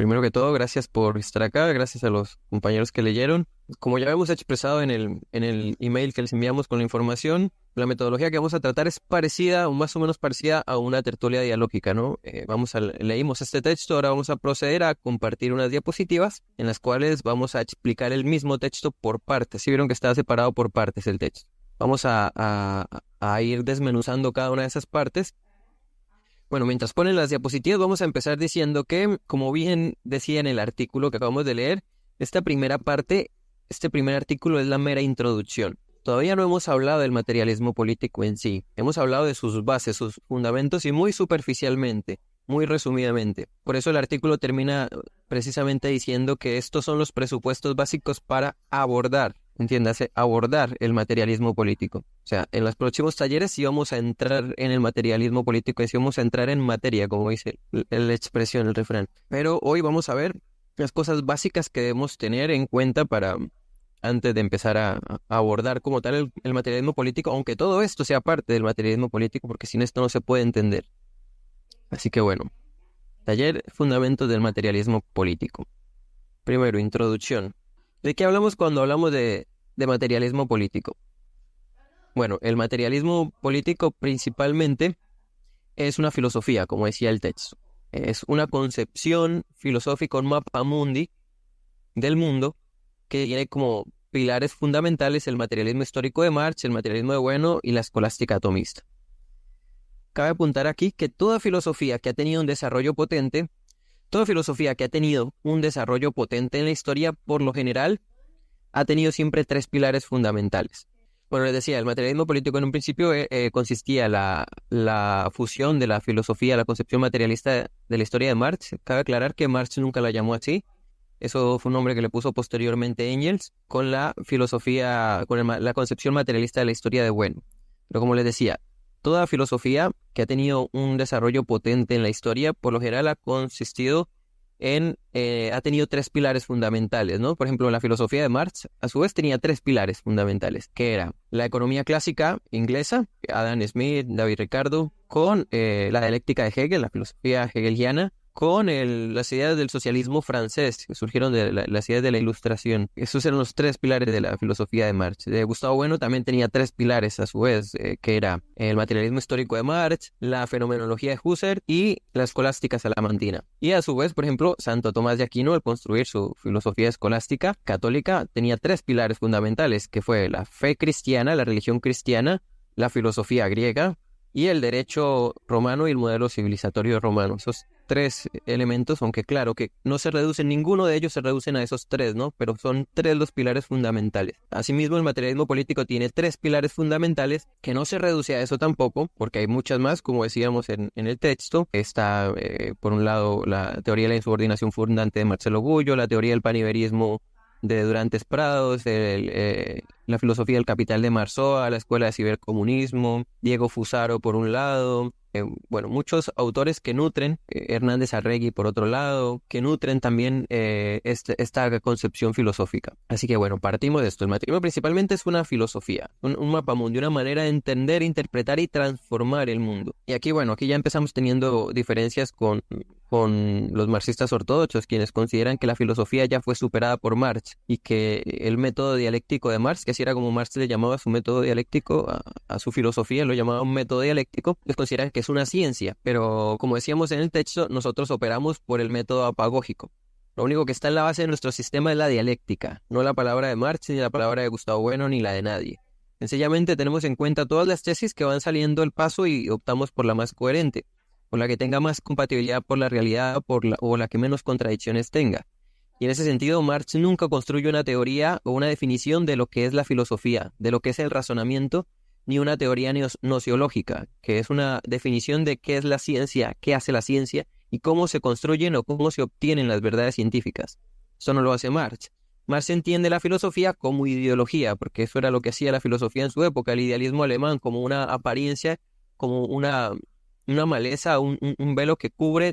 Primero que todo, gracias por estar acá, gracias a los compañeros que leyeron. Como ya hemos expresado en el email que les enviamos con la información, la metodología que vamos a tratar es parecida o más o menos parecida a una tertulia dialógica, ¿no? Leímos este texto, ahora vamos a proceder a compartir unas diapositivas en las cuales vamos a explicar el mismo texto por partes. ¿Sí vieron que está separado por partes el texto? Vamos a ir desmenuzando cada una de esas partes. Bueno, mientras ponen las diapositivas, vamos a empezar diciendo que, como bien decía en el artículo que acabamos de leer, esta primera parte, este primer artículo es la mera introducción. Todavía no hemos hablado del materialismo político en sí. Hemos hablado de sus bases, sus fundamentos y muy superficialmente, muy resumidamente. Por eso el artículo termina precisamente diciendo que estos son los presupuestos básicos para abordar, entiéndase, abordar el materialismo político. O sea, en los próximos talleres sí vamos a entrar en el materialismo político y sí vamos a entrar en materia, como dice la expresión, el refrán. Pero hoy vamos a ver las cosas básicas que debemos tener en cuenta para antes de empezar a abordar como tal el materialismo político, aunque todo esto sea parte del materialismo político, porque sin esto no se puede entender. Así que bueno, taller Fundamentos del Materialismo Político. Primero, introducción. ¿De qué hablamos cuando hablamos de materialismo político? Bueno, el materialismo político principalmente es una filosofía, como decía el texto. Es una concepción filosófica, un mapa mundi del mundo que tiene como pilares fundamentales el materialismo histórico de Marx, el materialismo de Bueno y la escolástica atomista. Cabe apuntar aquí que toda filosofía que ha tenido un desarrollo potente, en la historia, por lo general, ha tenido siempre tres pilares fundamentales. Bueno, les decía, el materialismo político en un principio consistía la fusión de la filosofía, la concepción materialista de la historia de Marx. Cabe aclarar que Marx nunca la llamó así. Eso fue un nombre que le puso posteriormente Engels con la filosofía, la concepción materialista de la historia de Bueno. Pero como les decía, toda filosofía que ha tenido un desarrollo potente en la historia, por lo general ha tenido tres pilares fundamentales, ¿no? Por ejemplo, la filosofía de Marx, a su vez, tenía tres pilares fundamentales, que era la economía clásica inglesa, Adam Smith, David Ricardo, con la dialéctica de Hegel, la filosofía hegeliana, con las ideas del socialismo francés, que surgieron de las ideas de la Ilustración. Esos eran los tres pilares de la filosofía de Marx. Gustavo Bueno también tenía tres pilares a su vez, que era el materialismo histórico de Marx, la fenomenología de Husserl y la escolástica salamantina. Y a su vez, por ejemplo, Santo Tomás de Aquino, al construir su filosofía escolástica católica, tenía tres pilares fundamentales, que fue la fe cristiana, la religión cristiana, la filosofía griega y el derecho romano y el modelo civilizatorio romano. Esos tres elementos, aunque claro que no se reducen, ninguno de ellos se reducen a esos tres, ¿no? Pero son tres los pilares fundamentales. Asimismo, el materialismo político tiene tres pilares fundamentales que no se reduce a eso tampoco, porque hay muchas más, como decíamos en el texto. Está, por un lado, la teoría de la insubordinación fundante de Marcelo Gullo, la teoría del paniverismo de Durantes Prados, la filosofía del capital de Marzoa, la escuela de cibercomunismo, Diego Fusaro por un lado, muchos autores que nutren, Hernández Arregui por otro lado, que nutren también esta concepción filosófica. Así que bueno, partimos de esto. El materialismo principalmente es una filosofía, un mapamundi, una manera de entender, interpretar y transformar el mundo. Y aquí ya empezamos teniendo diferencias con los marxistas ortodoxos, quienes consideran que la filosofía ya fue superada por Marx y que el método dialéctico de Marx, que así era como Marx le llamaba a su método dialéctico, a su filosofía lo llamaba un método dialéctico, les consideran que es una ciencia, pero como decíamos en el texto, nosotros operamos por el método apagógico. Lo único que está en la base de nuestro sistema es la dialéctica, no la palabra de Marx, ni la palabra de Gustavo Bueno, ni la de nadie. Sencillamente tenemos en cuenta todas las tesis que van saliendo al paso y optamos por la más coherente, por la que tenga más compatibilidad por la realidad o la que menos contradicciones tenga. Y en ese sentido, Marx nunca construye una teoría o una definición de lo que es la filosofía, de lo que es el razonamiento, ni una teoría nociológica, que es una definición de qué es la ciencia, qué hace la ciencia y cómo se construyen o cómo se obtienen las verdades científicas. Eso no lo hace Marx. Marx entiende la filosofía como ideología, porque eso era lo que hacía la filosofía en su época, el idealismo alemán, como una apariencia, como una maleza, un velo que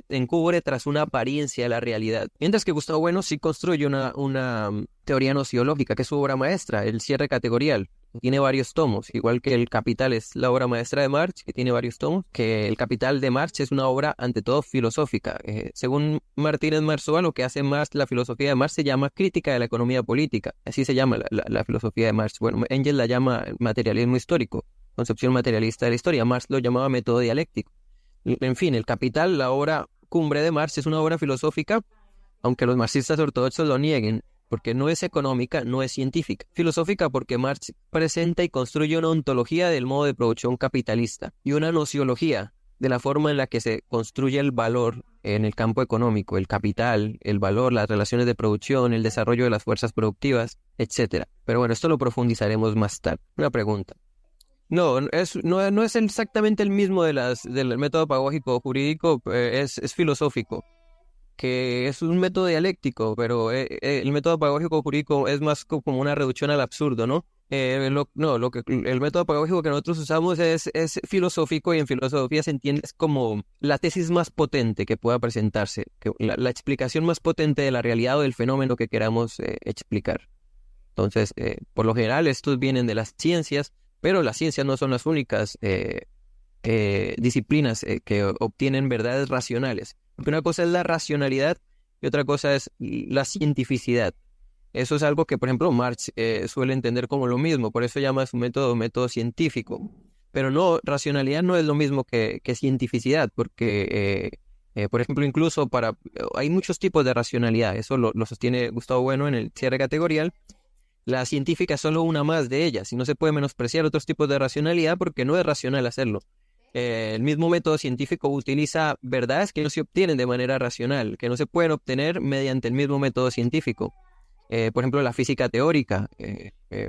encubre tras una apariencia de la realidad. Mientras que Gustavo Bueno sí construye una teoría nociológica, que es su obra maestra, el cierre categorial. tiene varios tomos, igual que El Capital es la obra maestra de Marx, que tiene varios tomos, que El Capital de Marx es una obra ante todo filosófica. Según Martínez Marzoa, lo que hace Marx, la filosofía de Marx se llama crítica de la economía política, así se llama la filosofía de Marx. Bueno, Engels la llama materialismo histórico, concepción materialista de la historia, Marx lo llamaba método dialéctico. En fin, El Capital, la obra cumbre de Marx, es una obra filosófica, aunque los marxistas ortodoxos lo nieguen, porque no es económica, no es científica. Filosófica porque Marx presenta y construye una ontología del modo de producción capitalista y una nociología de la forma en la que se construye el valor en el campo económico, el capital, el valor, las relaciones de producción, el desarrollo de las fuerzas productivas, etc. Pero bueno, esto lo profundizaremos más tarde. Una pregunta. No es exactamente el mismo del método pedagógico jurídico, es filosófico, que es un método dialéctico, pero el método pedagógico jurídico es más como una reducción al absurdo, ¿no? El método pedagógico que nosotros usamos es filosófico, y en filosofía se entiende como la tesis más potente que pueda presentarse, la explicación más potente de la realidad o del fenómeno que queramos explicar. Entonces, por lo general, estos vienen de las ciencias, pero las ciencias no son las únicas disciplinas que obtienen verdades racionales. Porque una cosa es la racionalidad y otra cosa es la cientificidad. Eso es algo que, por ejemplo, Marx suele entender como lo mismo, por eso llama su método científico. Pero no, racionalidad no es lo mismo que cientificidad, porque, por ejemplo, incluso hay muchos tipos de racionalidad, eso lo sostiene Gustavo Bueno en el cierre categorial. La científica es solo una más de ellas y no se puede menospreciar otros tipos de racionalidad porque no es racional hacerlo. El mismo método científico utiliza verdades que no se obtienen de manera racional, que no se pueden obtener mediante el mismo método científico. Por ejemplo, la física teórica,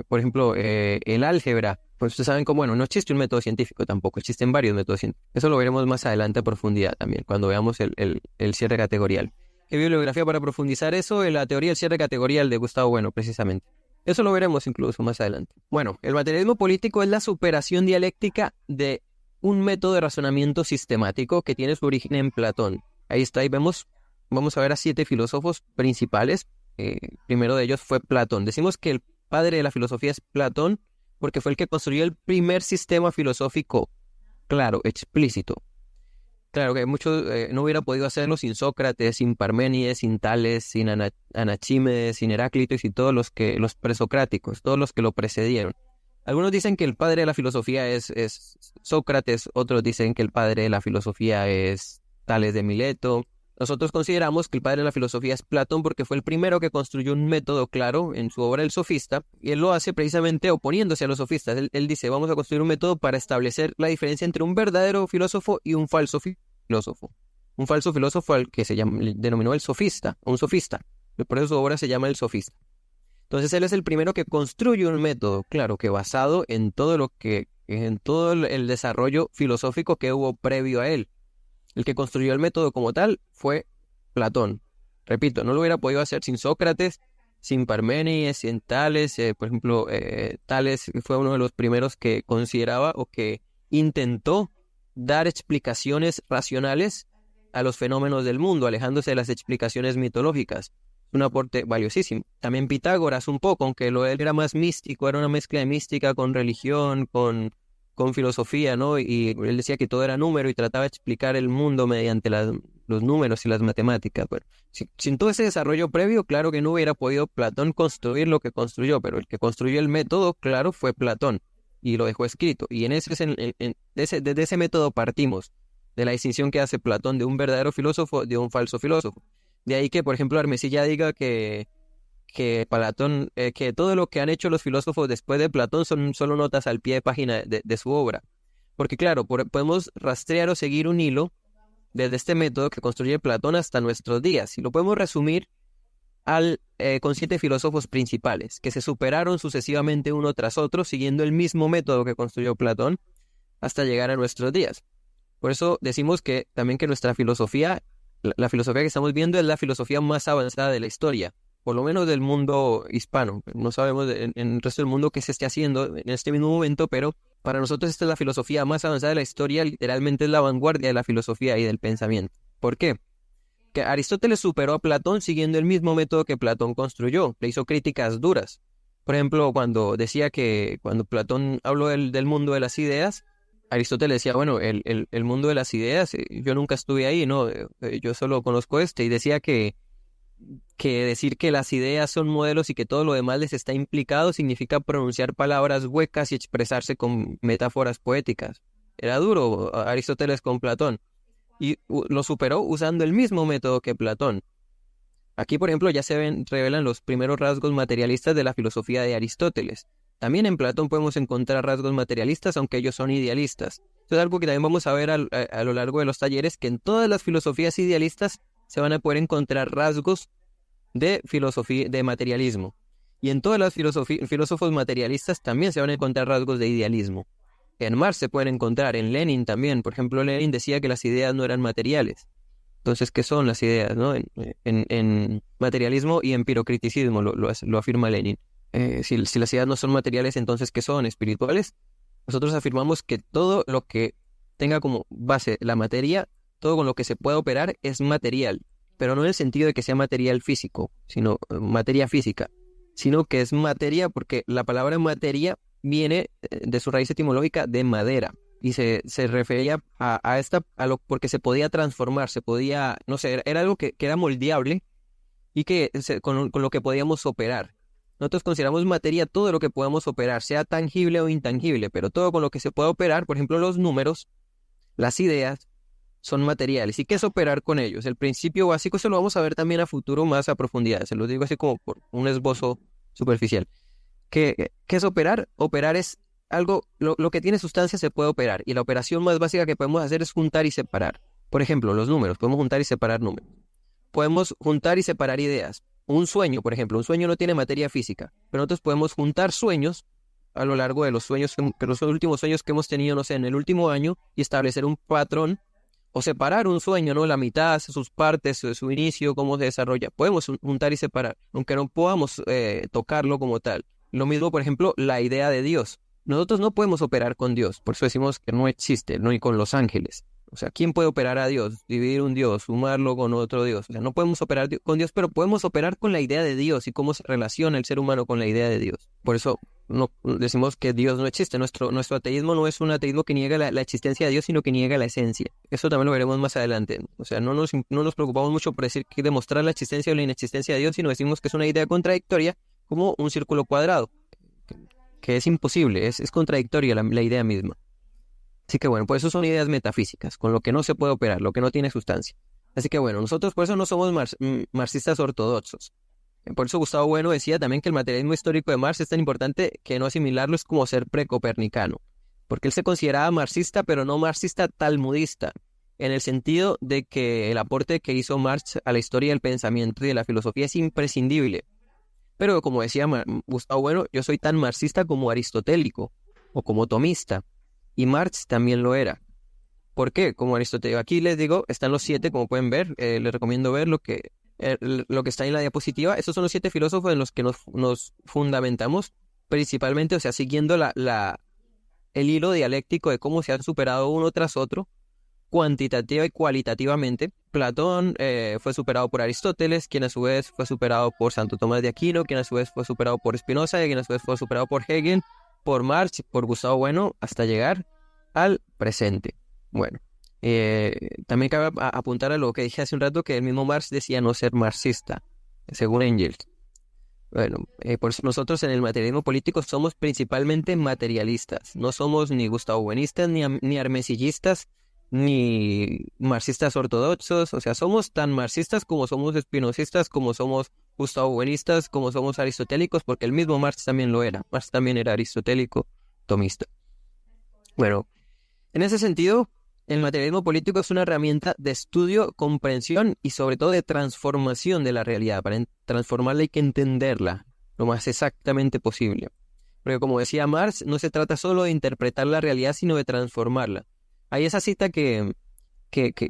por ejemplo, el álgebra. Pues ustedes saben cómo, bueno, no existe un método científico tampoco, existen varios métodos científicos. Eso lo veremos más adelante a profundidad también, cuando veamos el cierre categorial. ¿Qué bibliografía para profundizar eso? La teoría del cierre categorial de Gustavo Bueno, precisamente. Eso lo veremos incluso más adelante. Bueno, el materialismo político es la superación dialéctica de un método de razonamiento sistemático que tiene su origen en Platón. Ahí está, ahí vamos a ver a 7 filósofos principales. Primero de ellos fue Platón. Decimos que el padre de la filosofía es Platón porque fue el que construyó el primer sistema filosófico claro, explícito. Claro que muchos no hubiera podido hacerlo sin Sócrates, sin Parménides, sin Tales, sin Anaxímedes, sin Heráclito y sin todos los presocráticos, todos los que lo precedieron. Algunos dicen que el padre de la filosofía es Sócrates, otros dicen que el padre de la filosofía es Tales de Mileto. Nosotros consideramos que el padre de la filosofía es Platón porque fue el primero que construyó un método claro en su obra El Sofista, y él lo hace precisamente oponiéndose a los sofistas. Él dice, vamos a construir un método para establecer la diferencia entre un verdadero filósofo y un falso filósofo. Un falso filósofo al que denominó el sofista, un sofista. Por eso su obra se llama El Sofista. Entonces él es el primero que construye un método, claro, que basado en todo el desarrollo filosófico que hubo previo a él. El que construyó el método como tal fue Platón. Repito, no lo hubiera podido hacer sin Sócrates, sin Parménides, sin Tales. Por ejemplo, Tales fue uno de los primeros que consideraba o que intentó dar explicaciones racionales a los fenómenos del mundo, alejándose de las explicaciones mitológicas. Un aporte valiosísimo. También Pitágoras un poco, aunque lo de él era más místico, era una mezcla de mística con religión, con filosofía, ¿no? Y él decía que todo era número y trataba de explicar el mundo mediante los números y las matemáticas. Bueno, sin todo ese desarrollo previo, claro que no hubiera podido Platón construir lo que construyó, pero el que construyó el método, claro, fue Platón y lo dejó escrito. Y desde ese método partimos, de la distinción que hace Platón de un verdadero filósofo de un falso filósofo. De ahí que, por ejemplo, Hermesilla diga que Platón, que todo lo que han hecho los filósofos después de Platón son solo notas al pie de página de su obra. Porque claro, podemos rastrear o seguir un hilo desde este método que construye Platón hasta nuestros días. Y lo podemos resumir con 7 filósofos principales, que se superaron sucesivamente uno tras otro, siguiendo el mismo método que construyó Platón, hasta llegar a nuestros días. Por eso decimos que también que nuestra filosofía, la filosofía que estamos viendo, es la filosofía más avanzada de la historia, por lo menos del mundo hispano. No sabemos en el resto del mundo qué se esté haciendo en este mismo momento, pero para nosotros esta es la filosofía más avanzada de la historia, literalmente es la vanguardia de la filosofía y del pensamiento. ¿Por qué? Que Aristóteles superó a Platón siguiendo el mismo método que Platón construyó, le hizo críticas duras, Por ejemplo, cuando Platón habló del mundo de las ideas, Aristóteles decía, bueno, el mundo de las ideas, yo nunca estuve ahí, ¿no? Yo solo conozco y decía que decir que las ideas son modelos y que todo lo demás les está implicado significa pronunciar palabras huecas y expresarse con metáforas poéticas. Era duro Aristóteles con Platón y lo superó usando el mismo método que Platón. Aquí, por ejemplo, ya revelan los primeros rasgos materialistas de la filosofía de Aristóteles. También en Platón podemos encontrar rasgos materialistas, aunque ellos son idealistas. Esto es algo que también vamos a ver a lo largo de los talleres, que en todas las filosofías idealistas se van a poder encontrar rasgos de filosofía, de materialismo. Y en todas las filósofos materialistas también se van a encontrar rasgos de idealismo. En Marx se pueden encontrar, en Lenin también. Por ejemplo, Lenin decía que las ideas no eran materiales. Entonces, ¿qué son las ideas, no? En materialismo y empirocriticismo lo afirma Lenin. Si las ideas no son materiales, entonces, ¿qué son? ¿Espirituales? Nosotros afirmamos que todo lo que tenga como base la materia, todo con lo que se puede operar es material, pero no en el sentido de que sea material físico, sino materia física, sino que es materia porque la palabra materia viene de su raíz etimológica de madera. Y se refería porque se podía transformar, se podía, no sé, era algo que era moldeable y con lo que podíamos operar. Nosotros consideramos materia todo lo que podamos operar, sea tangible o intangible, pero todo con lo que se puede operar, por ejemplo, los números, las ideas, son materiales. ¿Y qué es operar con ellos? El principio básico, eso lo vamos a ver también a futuro más a profundidad, se lo digo así como por un esbozo superficial. ¿Qué es operar? Operar es algo, lo que tiene sustancia se puede operar, y la operación más básica que podemos hacer es juntar y separar. Por ejemplo, los números, podemos juntar y separar números. Podemos juntar y separar ideas. Un sueño, por ejemplo, un sueño no tiene materia física, pero nosotros podemos juntar sueños a lo largo de los sueños, los últimos sueños que hemos tenido, no sé, en el último año, y establecer un patrón, o separar un sueño, ¿no? La mitad, sus partes, su inicio, cómo se desarrolla. Podemos juntar y separar, aunque no podamos tocarlo como tal. Lo mismo, por ejemplo, la idea de Dios. Nosotros no podemos operar con Dios, por eso decimos que no existe, no, ni con los ángeles. O sea, ¿quién puede operar a Dios? Dividir un Dios, sumarlo con otro Dios. O sea, no podemos operar con Dios, pero podemos operar con la idea de Dios y cómo se relaciona el ser humano con la idea de Dios. Por eso no decimos que Dios no existe. Nuestro ateísmo no es un ateísmo que niega la existencia de Dios, sino que niega la esencia. Eso también lo veremos más adelante. O sea, no nos preocupamos mucho por decir que demostrar la existencia o la inexistencia de Dios, sino decimos que es una idea contradictoria como un círculo cuadrado, que es imposible, es contradictoria la idea misma. Así que bueno, pues eso son ideas metafísicas, con lo que no se puede operar, lo que no tiene sustancia. Así que bueno, nosotros por eso no somos marxistas ortodoxos. Por eso Gustavo Bueno decía también que el materialismo histórico de Marx es tan importante que no asimilarlo es como ser precopernicano. Porque él se consideraba marxista, pero no marxista talmudista, en el sentido de que el aporte que hizo Marx a la historia del pensamiento y de la filosofía es imprescindible. Pero como decía Gustavo Bueno, yo soy tan marxista como aristotélico o como tomista. Y Marx también lo era. ¿Por qué? Como Aristóteles. Aquí les digo, están los 7, como pueden ver. Les recomiendo ver lo que está en la diapositiva. Estos son los 7 filósofos en los que nos fundamentamos principalmente, o sea, siguiendo el hilo dialéctico de cómo se han superado uno tras otro, cuantitativa y cualitativamente. Platón fue superado por Aristóteles, quien a su vez fue superado por Santo Tomás de Aquino, quien a su vez fue superado por Spinoza, y quien a su vez fue superado por Hegel, por Marx, por Gustavo Bueno, hasta llegar al presente. Bueno, también cabe apuntar a lo que dije hace un rato, que el mismo Marx decía no ser marxista, según Engels. Bueno, por eso nosotros en el materialismo político somos principalmente materialistas, no somos ni gustavobuenistas, ni armesillistas, ni marxistas ortodoxos, o sea, somos tan marxistas como somos espinosistas, como somos gustavobuenistas, como somos aristotélicos, porque el mismo Marx también lo era. Marx también era aristotélico, tomista. Bueno, en ese sentido, el materialismo político es una herramienta de estudio, comprensión y sobre todo de transformación de la realidad. Para transformarla hay que entenderla lo más exactamente posible. Porque como decía Marx, no se trata solo de interpretar la realidad, sino de transformarla. Hay esa cita que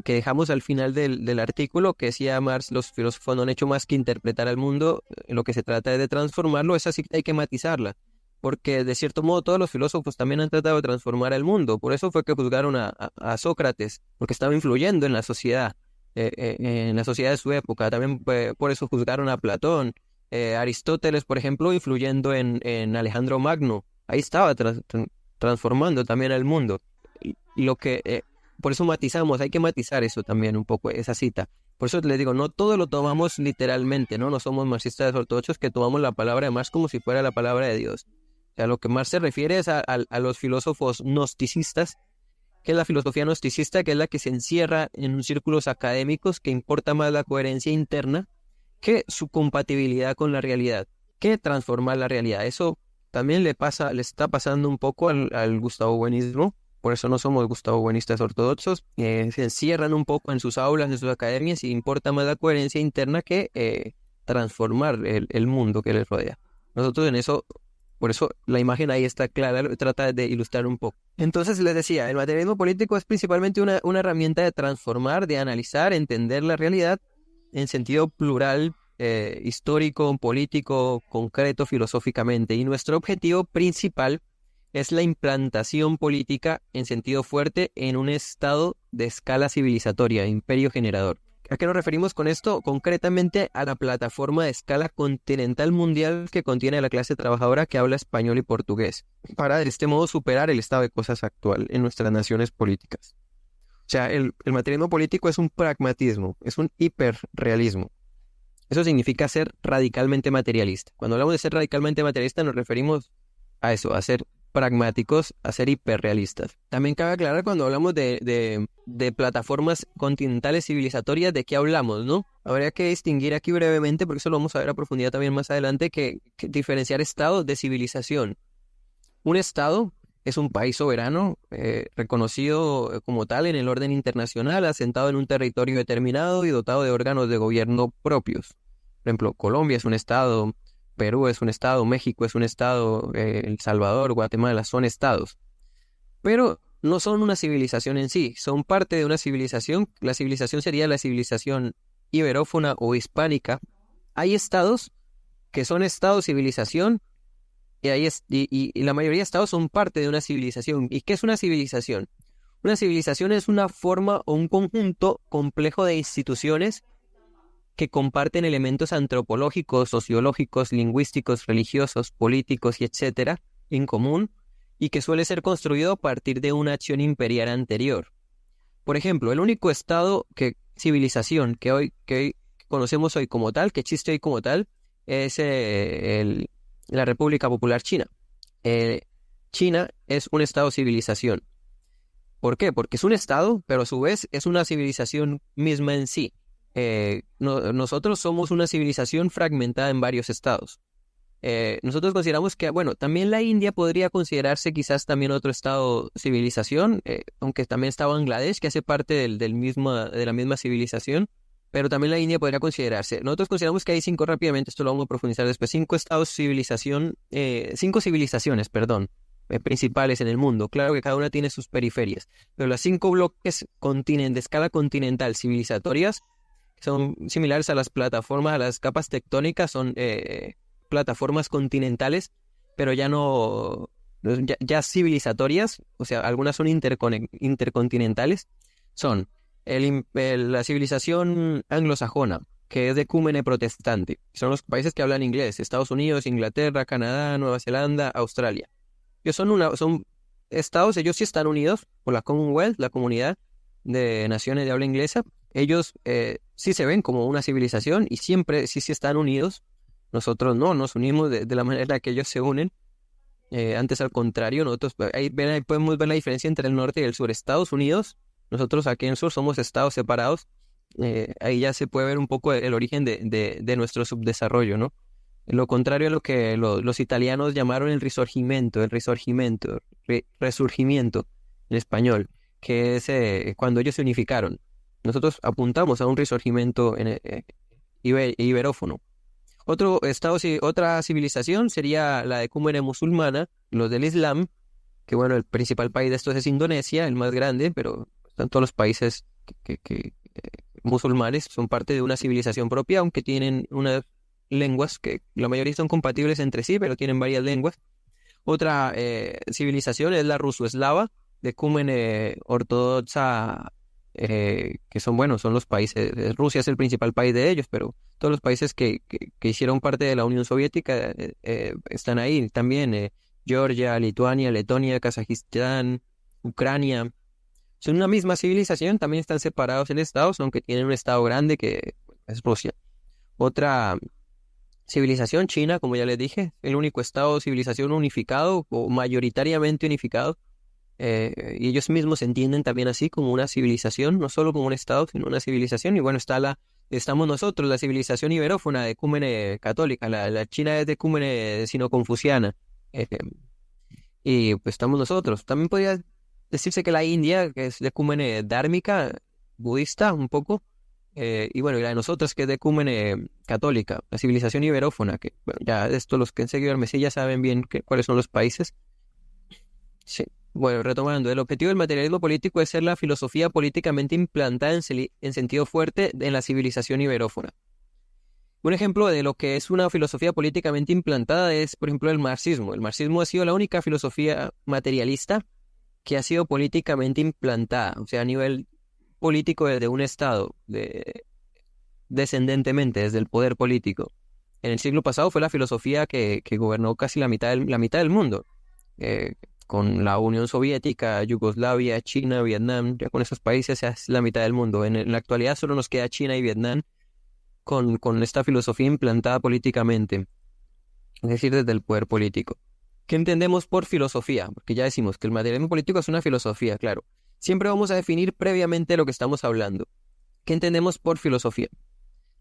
dejamos al final del artículo, que decía Marx, los filósofos no han hecho más que interpretar al mundo, lo que se trata es de transformarlo. Esa cita hay que matizarla, porque de cierto modo todos los filósofos también han tratado de transformar el mundo. Por eso fue que juzgaron a Sócrates, porque estaba influyendo en la sociedad de su época. También por eso juzgaron a Platón, Aristóteles, por ejemplo, influyendo en Alejandro Magno. Ahí estaba transformando también el mundo. Y lo que, por eso matizamos, hay que matizar eso también un poco, esa cita. Por eso les digo, no todo lo tomamos literalmente, ¿no? No somos marxistas ortodoxos que tomamos la palabra de Marx como si fuera la palabra de Dios. O sea, lo que Marx se refiere es a los filósofos gnosticistas, que es la filosofía gnosticista, que es la que se encierra en círculos académicos, que importa más la coherencia interna que su compatibilidad con la realidad, que transformar la realidad. Eso también le está pasando un poco al gustavobuenismo. Por eso no somos gustavobuenistas ortodoxos. Se encierran un poco en sus aulas, en sus academias, y importa más la coherencia interna que transformar el mundo que les rodea. Nosotros en eso, por eso la imagen ahí está clara, trata de ilustrar un poco. Entonces les decía, el materialismo político es principalmente una herramienta de transformar, de analizar, entender la realidad en sentido plural, histórico, político, concreto, filosóficamente. Y nuestro objetivo principal es la implantación política en sentido fuerte en un estado de escala civilizatoria, imperio generador. ¿A qué nos referimos con esto? Concretamente a la plataforma de escala continental mundial que contiene a la clase trabajadora que habla español y portugués, para de este modo superar el estado de cosas actual en nuestras naciones políticas. O sea, el materialismo político es un pragmatismo, es un hiperrealismo. Eso significa ser radicalmente materialista. Cuando hablamos de ser radicalmente materialista nos referimos a eso, a ser pragmáticos, a ser hiperrealistas. También cabe aclarar cuando hablamos de plataformas continentales civilizatorias, ¿de qué hablamos, no? Habría que distinguir aquí brevemente, porque eso lo vamos a ver a profundidad también más adelante, que diferenciar estado de civilización. Un estado es un país soberano, reconocido como tal en el orden internacional, asentado en un territorio determinado y dotado de órganos de gobierno propios. Por ejemplo, Colombia es un estado, Perú es un estado, México es un estado, El Salvador, Guatemala son estados. Pero no son una civilización en sí, son parte de una civilización. La civilización sería la civilización iberófona o hispánica. Hay estados que son estados-civilización, y la mayoría de estados son parte de una civilización. ¿Y qué es una civilización? Una civilización es una forma o un conjunto complejo de instituciones que comparten elementos antropológicos, sociológicos, lingüísticos, religiosos, políticos y etcétera en común, y que suele ser construido a partir de una acción imperial anterior. Por ejemplo, el único civilización que hoy conocemos hoy como tal, que existe hoy como tal, es la República Popular China. China es un estado-civilización. ¿Por qué? Porque es un estado, pero a su vez es una civilización misma en sí. Nosotros somos una civilización fragmentada en varios estados. Nosotros consideramos que, bueno, también la India podría considerarse quizás también otro estado-civilización, aunque también está Bangladesh, que hace parte de la misma civilización. Pero también la India podría considerarse. Nosotros consideramos que hay rápidamente, esto lo vamos a profundizar después, cinco civilizaciones, principales en el mundo. Claro que cada una tiene sus periferias, pero las 5 bloques de escala continental civilizatorias son similares a las plataformas, a las capas tectónicas, son plataformas continentales, pero ya civilizatorias, o sea, algunas son intercontinentales, son la civilización anglosajona, que es de cúmene protestante. Son los países que hablan inglés: Estados Unidos, Inglaterra, Canadá, Nueva Zelanda, Australia. Ellos son estados, ellos sí están unidos por la Commonwealth, la comunidad de naciones de habla inglesa. Ellos sí se ven como una civilización y siempre sí están unidos. Nosotros no nos unimos de la manera en la que ellos se unen. Antes, al contrario, nosotros ahí podemos ver la diferencia entre el norte y el sur. Estados Unidos, nosotros aquí en el sur somos estados separados. Ahí ya se puede ver un poco el origen de nuestro subdesarrollo, ¿no? Lo contrario a lo que los italianos llamaron el resurgimiento en español, que es cuando ellos se unificaron. Nosotros apuntamos a un resurgimiento iberófono. Otra civilización sería la ecúmene musulmana, los del Islam, que bueno, el principal país de estos es Indonesia, el más grande, pero están todos los países musulmanes, son parte de una civilización propia, aunque tienen unas lenguas que la mayoría son compatibles entre sí, pero tienen varias lenguas. Otra civilización es la ruso-eslava, de ecúmene ortodoxa que son, bueno, son los países, Rusia es el principal país de ellos, pero todos los países que hicieron parte de la Unión Soviética están ahí también, Georgia, Lituania, Letonia, Kazajistán, Ucrania, son una misma civilización, también están separados en estados, aunque tienen un estado grande que es Rusia. Otra civilización, China, como ya les dije, el único estado de civilización unificado o mayoritariamente unificado. Y ellos mismos se entienden también así como una civilización, no solo como un estado, sino una civilización. Y bueno, estamos nosotros, la civilización iberófona de ecúmene católica, la China es de ecúmene sino-confuciana. Eh, y pues estamos nosotros. También podría decirse que la India, que es de ecúmene dármica, budista un poco, y bueno, y la de nosotros, que es de ecúmene católica, la civilización iberófona, que bueno, ya esto los que han seguido el Mesías ya saben bien cuáles son los países. Sí. Bueno, retomando, el objetivo del materialismo político es ser la filosofía políticamente implantada en sentido fuerte en la civilización iberófona. Un ejemplo de lo que es una filosofía políticamente implantada es, por ejemplo, el marxismo. El marxismo ha sido la única filosofía materialista que ha sido políticamente implantada, o sea, a nivel político desde un Estado, descendentemente, desde el poder político. En el siglo pasado fue la filosofía que gobernó casi la mitad del mundo. Con la Unión Soviética, Yugoslavia, China, Vietnam, ya con esos países es la mitad del mundo. En la actualidad solo nos queda China y Vietnam con esta filosofía implantada políticamente, es decir, desde el poder político. ¿Qué entendemos por filosofía? Porque ya decimos que el materialismo político es una filosofía, claro. Siempre vamos a definir previamente lo que estamos hablando. ¿Qué entendemos por filosofía?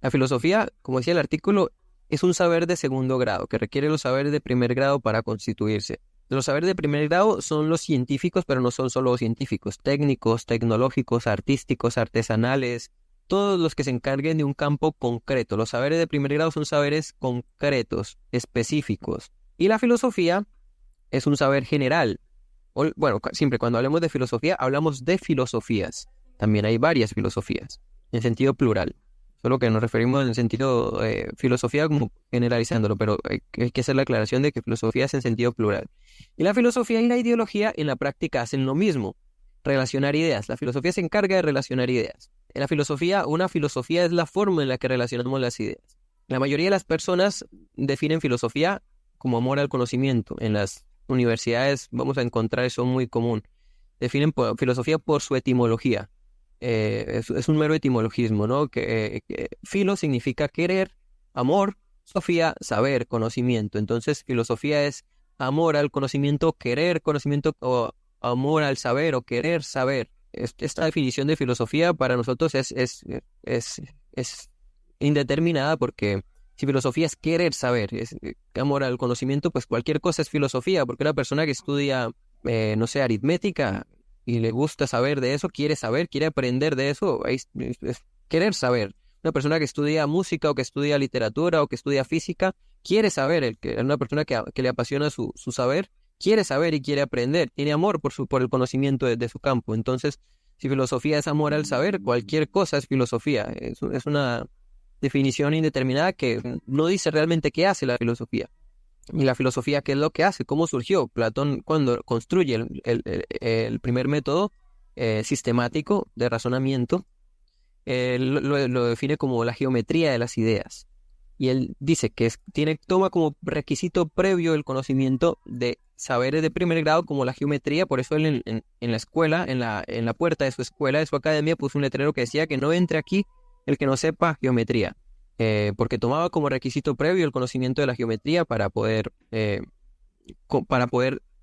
La filosofía, como decía el artículo, es un saber de segundo grado, que requiere los saberes de primer grado para constituirse. Los saberes de primer grado son los científicos, pero no son solo científicos, técnicos, tecnológicos, artísticos, artesanales, todos los que se encarguen de un campo concreto. Los saberes de primer grado son saberes concretos, específicos. Y la filosofía es un saber general. Bueno, siempre cuando hablemos de filosofía, hablamos de filosofías. También hay varias filosofías, en sentido plural. Solo que nos referimos en sentido filosofía como generalizándolo, pero hay que hacer la aclaración de que filosofía es en sentido plural. Y la filosofía y la ideología en la práctica hacen lo mismo, relacionar ideas. La filosofía se encarga de relacionar ideas. En la filosofía, una filosofía es la forma en la que relacionamos las ideas. La mayoría de las personas definen filosofía como amor al conocimiento. En las universidades vamos a encontrar eso muy común. Definen filosofía por su etimología. Es un mero etimologismo, ¿no? Que filo significa querer, amor, sofía, saber, conocimiento. Entonces, filosofía es amor al conocimiento, querer conocimiento, o amor al saber o querer saber. Esta definición de filosofía para nosotros es indeterminada, porque si filosofía es querer saber, es amor al conocimiento, pues cualquier cosa es filosofía, porque una persona que estudia, no sé, aritmética y le gusta saber de eso, quiere saber, quiere aprender de eso, es querer saber. Una persona que estudia música o que estudia literatura o que estudia física, quiere saber. Una persona que le apasiona su saber, quiere saber y quiere aprender, tiene amor por el conocimiento de su campo. Entonces, si filosofía es amor al saber, cualquier cosa es filosofía. Es una definición indeterminada que no dice realmente qué hace la filosofía. Y la filosofía, ¿qué es lo que hace? ¿Cómo surgió? Platón, cuando construye el primer método sistemático de razonamiento, lo define como la geometría de las ideas. Y él dice que toma como requisito previo el conocimiento de saberes de primer grado como la geometría. Por eso él en la escuela, en la puerta de su escuela, de su academia, puso un letrero que decía que no entre aquí el que no sepa geometría. Porque tomaba como requisito previo el conocimiento de la geometría para poder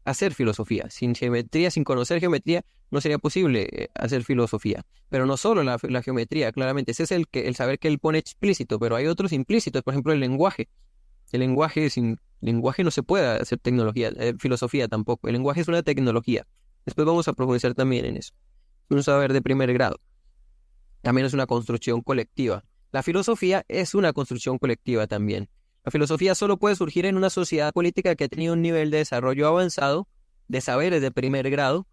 hacer filosofía. Sin geometría, sin conocer geometría, no sería posible hacer filosofía. Pero no solo la geometría, claramente, ese es el saber que él pone explícito, pero hay otros implícitos, por ejemplo, el lenguaje. Sin lenguaje no se puede hacer filosofía tampoco. El lenguaje es una tecnología. Después vamos a profundizar también en eso. Es un saber de primer grado. También es una construcción colectiva. La filosofía es una construcción colectiva también. La filosofía solo puede surgir en una sociedad política que ha tenido un nivel de desarrollo avanzado, de saberes de primer grado,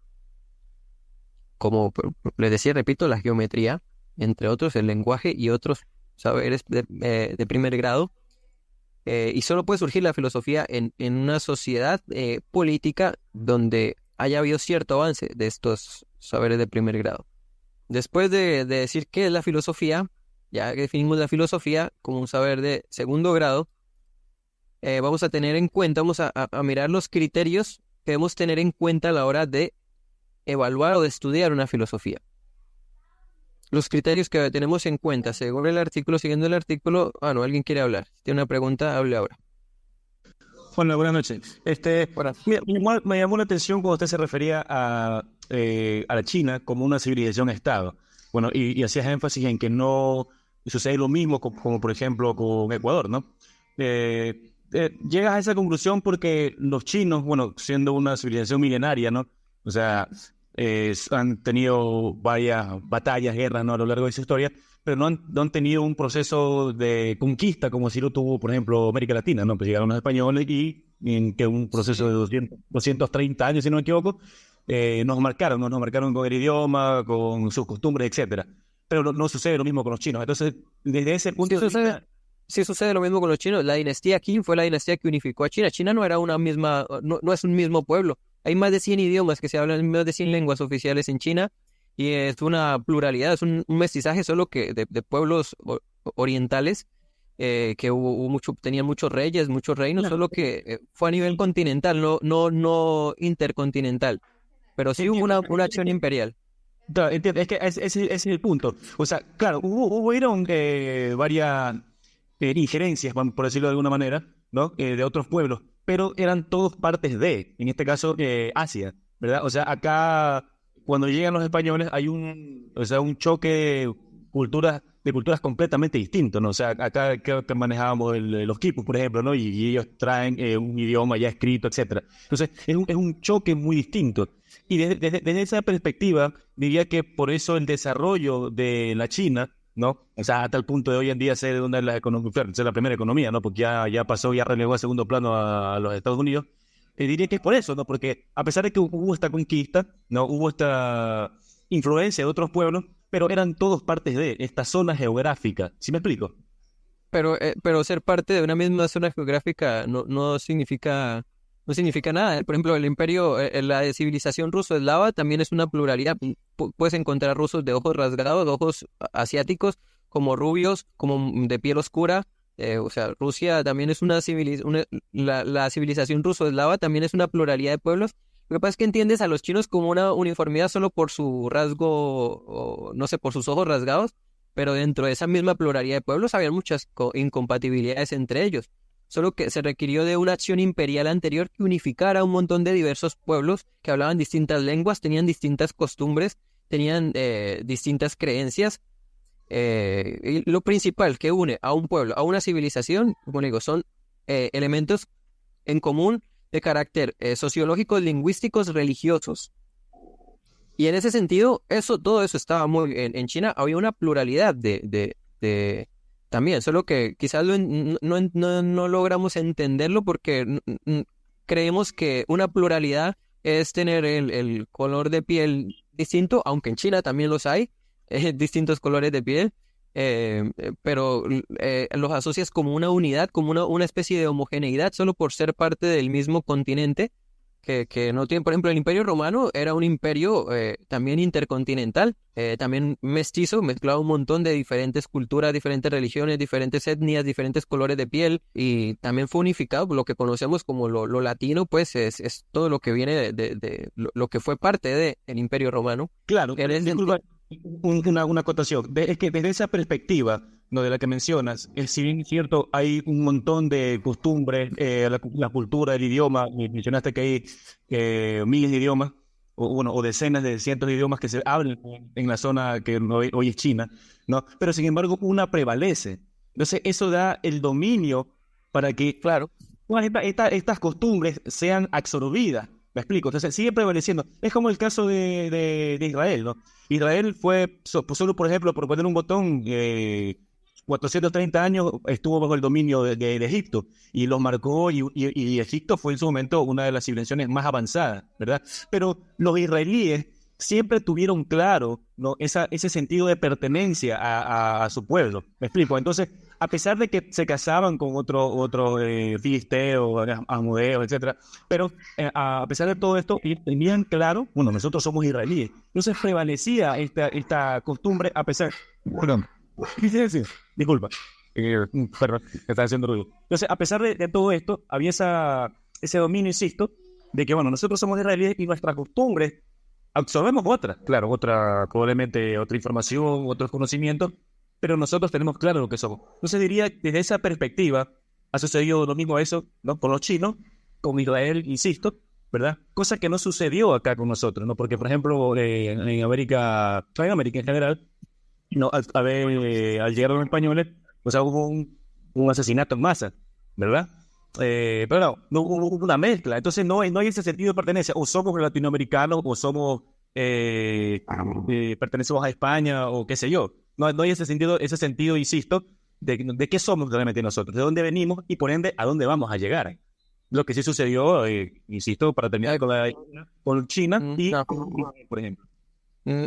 como les decía, repito, la geometría, entre otros el lenguaje y otros saberes de primer grado. Y solo puede surgir la filosofía en una sociedad política donde haya habido cierto avance de estos saberes de primer grado. Después de decir qué es la filosofía, ya que definimos la filosofía como un saber de segundo grado, vamos a tener en cuenta, vamos a mirar los criterios que debemos tener en cuenta a la hora de evaluar o de estudiar una filosofía. Los criterios que tenemos en cuenta, según el artículo, siguiendo el artículo, no, alguien quiere hablar. Si tiene una pregunta, hable ahora. Bueno, buenas noches. Bueno, Me llamó la atención cuando usted se refería a la China como una civilización-estado. Bueno, y hacías énfasis en que no sucede lo mismo como por ejemplo, con Ecuador, ¿no? Llegas a esa conclusión porque los chinos, bueno, siendo una civilización milenaria, ¿no? O sea, han tenido varias batallas, guerras, ¿no? A lo largo de su historia, pero no han tenido un proceso de conquista como si lo tuvo, por ejemplo, América Latina, ¿no? Pues llegaron los españoles y en que un proceso de 230 años, si no me equivoco, nos marcaron con el idioma, con sus costumbres, etcétera. Pero no sucede lo mismo con los chinos. Entonces, desde ese punto de vista... Sí sucede lo mismo con los chinos. La dinastía Qin fue la dinastía que unificó a China. China no era una misma, no es un mismo pueblo. Hay más de 100 idiomas que se hablan, más de 100 lenguas oficiales en China, y es una pluralidad, es un mestizaje solo que de pueblos orientales, que tenían muchos reyes, muchos reinos, Claro. solo que fue a nivel continental, no intercontinental. Pero sí hubo una acción imperial. Claro, entiendo, es que ese es el punto. O sea, claro, hubieron varias injerencias, por decirlo de alguna manera, ¿no? De otros pueblos, pero eran todos partes en este caso, Asia, ¿verdad? O sea, acá, cuando llegan los españoles, hay un choque de culturas completamente distintos, ¿no? O sea, acá creo que manejábamos los quipus, por ejemplo, ¿no? Y ellos traen un idioma ya escrito, etcétera. Entonces, es un choque muy distinto. Y desde esa perspectiva, diría que por eso el desarrollo de la China, ¿no? O sea, hasta el punto de hoy en día ser una de las economías, ser la primera economía, ¿no? Porque ya pasó, ya relegó a segundo plano a los Estados Unidos. Diría que es por eso, ¿no? Porque a pesar de que hubo esta conquista, ¿no? Hubo esta influencia de otros pueblos, pero eran todos partes de esta zona geográfica. ¿Sí me explico? Pero ser parte de una misma zona geográfica no significa nada. Por ejemplo, el imperio, la civilización ruso-eslava también es una pluralidad. Puedes encontrar rusos de ojos rasgados, de ojos asiáticos, como rubios, como de piel oscura. O sea, Rusia también es la civilización ruso-eslava también es una pluralidad de pueblos. Lo que pasa es que entiendes a los chinos como una uniformidad solo por su rasgo, o no sé, por sus ojos rasgados, pero dentro de esa misma pluralidad de pueblos había muchas incompatibilidades entre ellos. Solo que se requirió de una acción imperial anterior que unificara un montón de diversos pueblos que hablaban distintas lenguas, tenían distintas costumbres, tenían distintas creencias. Y lo principal que une a un pueblo, a una civilización, como le digo, son elementos en común de carácter sociológicos, lingüísticos, religiosos. Y en ese sentido, todo eso estaba muy en China, había una pluralidad también, solo que quizás no logramos entenderlo porque creemos que una pluralidad es tener el color de piel distinto, aunque en China también los hay, distintos colores de piel, pero los asocias como una unidad, como una especie de homogeneidad, solo por ser parte del mismo continente que no tiene. Por ejemplo, el Imperio Romano era un imperio también intercontinental, también mestizo, mezclado un montón de diferentes culturas, diferentes religiones, diferentes etnias, diferentes colores de piel, y también fue unificado. Lo que conocemos como lo latino, pues es todo lo que viene de lo que fue parte del Imperio Romano. Claro, En disculpa, una acotación. Es que desde esa perspectiva, ¿no? De la que mencionas, si bien es cierto, hay un montón de costumbres, la cultura, el idioma, mencionaste que hay miles de idiomas, o decenas de cientos de idiomas que se hablan en la zona que hoy es China, ¿no? Pero sin embargo, una prevalece. Entonces, eso da el dominio para que Claro. todas estas costumbres sean absorbidas. Me explico. Entonces sigue prevaleciendo. Es como el caso de Israel, ¿no? Israel fue, solo por ejemplo, por poner un botón, 430 años estuvo bajo el dominio de Egipto y los marcó y Egipto fue en su momento una de las civilizaciones más avanzadas, ¿verdad? Pero los israelíes siempre tuvieron claro, ¿no? Ese sentido de pertenencia a su pueblo. Me explico. Entonces, a pesar de que se casaban con otro filisteos, amorreos, etcétera, pero a pesar de todo esto, ellos tenían claro, bueno, nosotros somos israelíes. Entonces prevalecía esta costumbre a pesar... Perdón. ¿Qué quise decir? Disculpa. Perdón, que estaba haciendo ruido. Entonces, a pesar de todo esto, había ese dominio, insisto, de que, bueno, nosotros somos israelíes y nuestras costumbres absorbemos probablemente otra información, otros conocimientos, pero nosotros tenemos claro lo que somos. Entonces diría, desde esa perspectiva, ha sucedido lo mismo eso, ¿no? Con los chinos, con Israel, insisto, ¿verdad? Cosa que no sucedió acá con nosotros, ¿no? Porque, por ejemplo, en América en general, no, al llegar los españoles, o sea, hubo un asesinato en masa, ¿verdad? Pero no hubo una mezcla, entonces no hay ese sentido de pertenencia, o somos latinoamericanos, o somos pertenecemos a España, o qué sé yo. No hay ese sentido, insisto, de qué somos realmente nosotros, de dónde venimos y por ende a dónde vamos a llegar. Lo que sí sucedió, insisto, para terminar con China y No. con Israel, por ejemplo.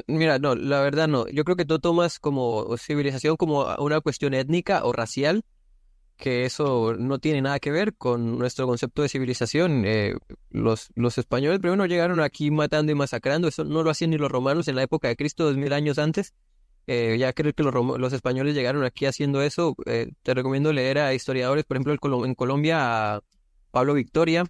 Mira, no, la verdad no. Yo creo que tú tomas como civilización como una cuestión étnica o racial, que eso no tiene nada que ver con nuestro concepto de civilización. Los españoles primero no llegaron aquí matando y masacrando, eso no lo hacían ni los romanos en la época de Cristo, 2000 años antes. Ya creo que los españoles llegaron aquí haciendo eso. Te recomiendo leer a historiadores, por ejemplo, en Colombia, a Pablo Victoria,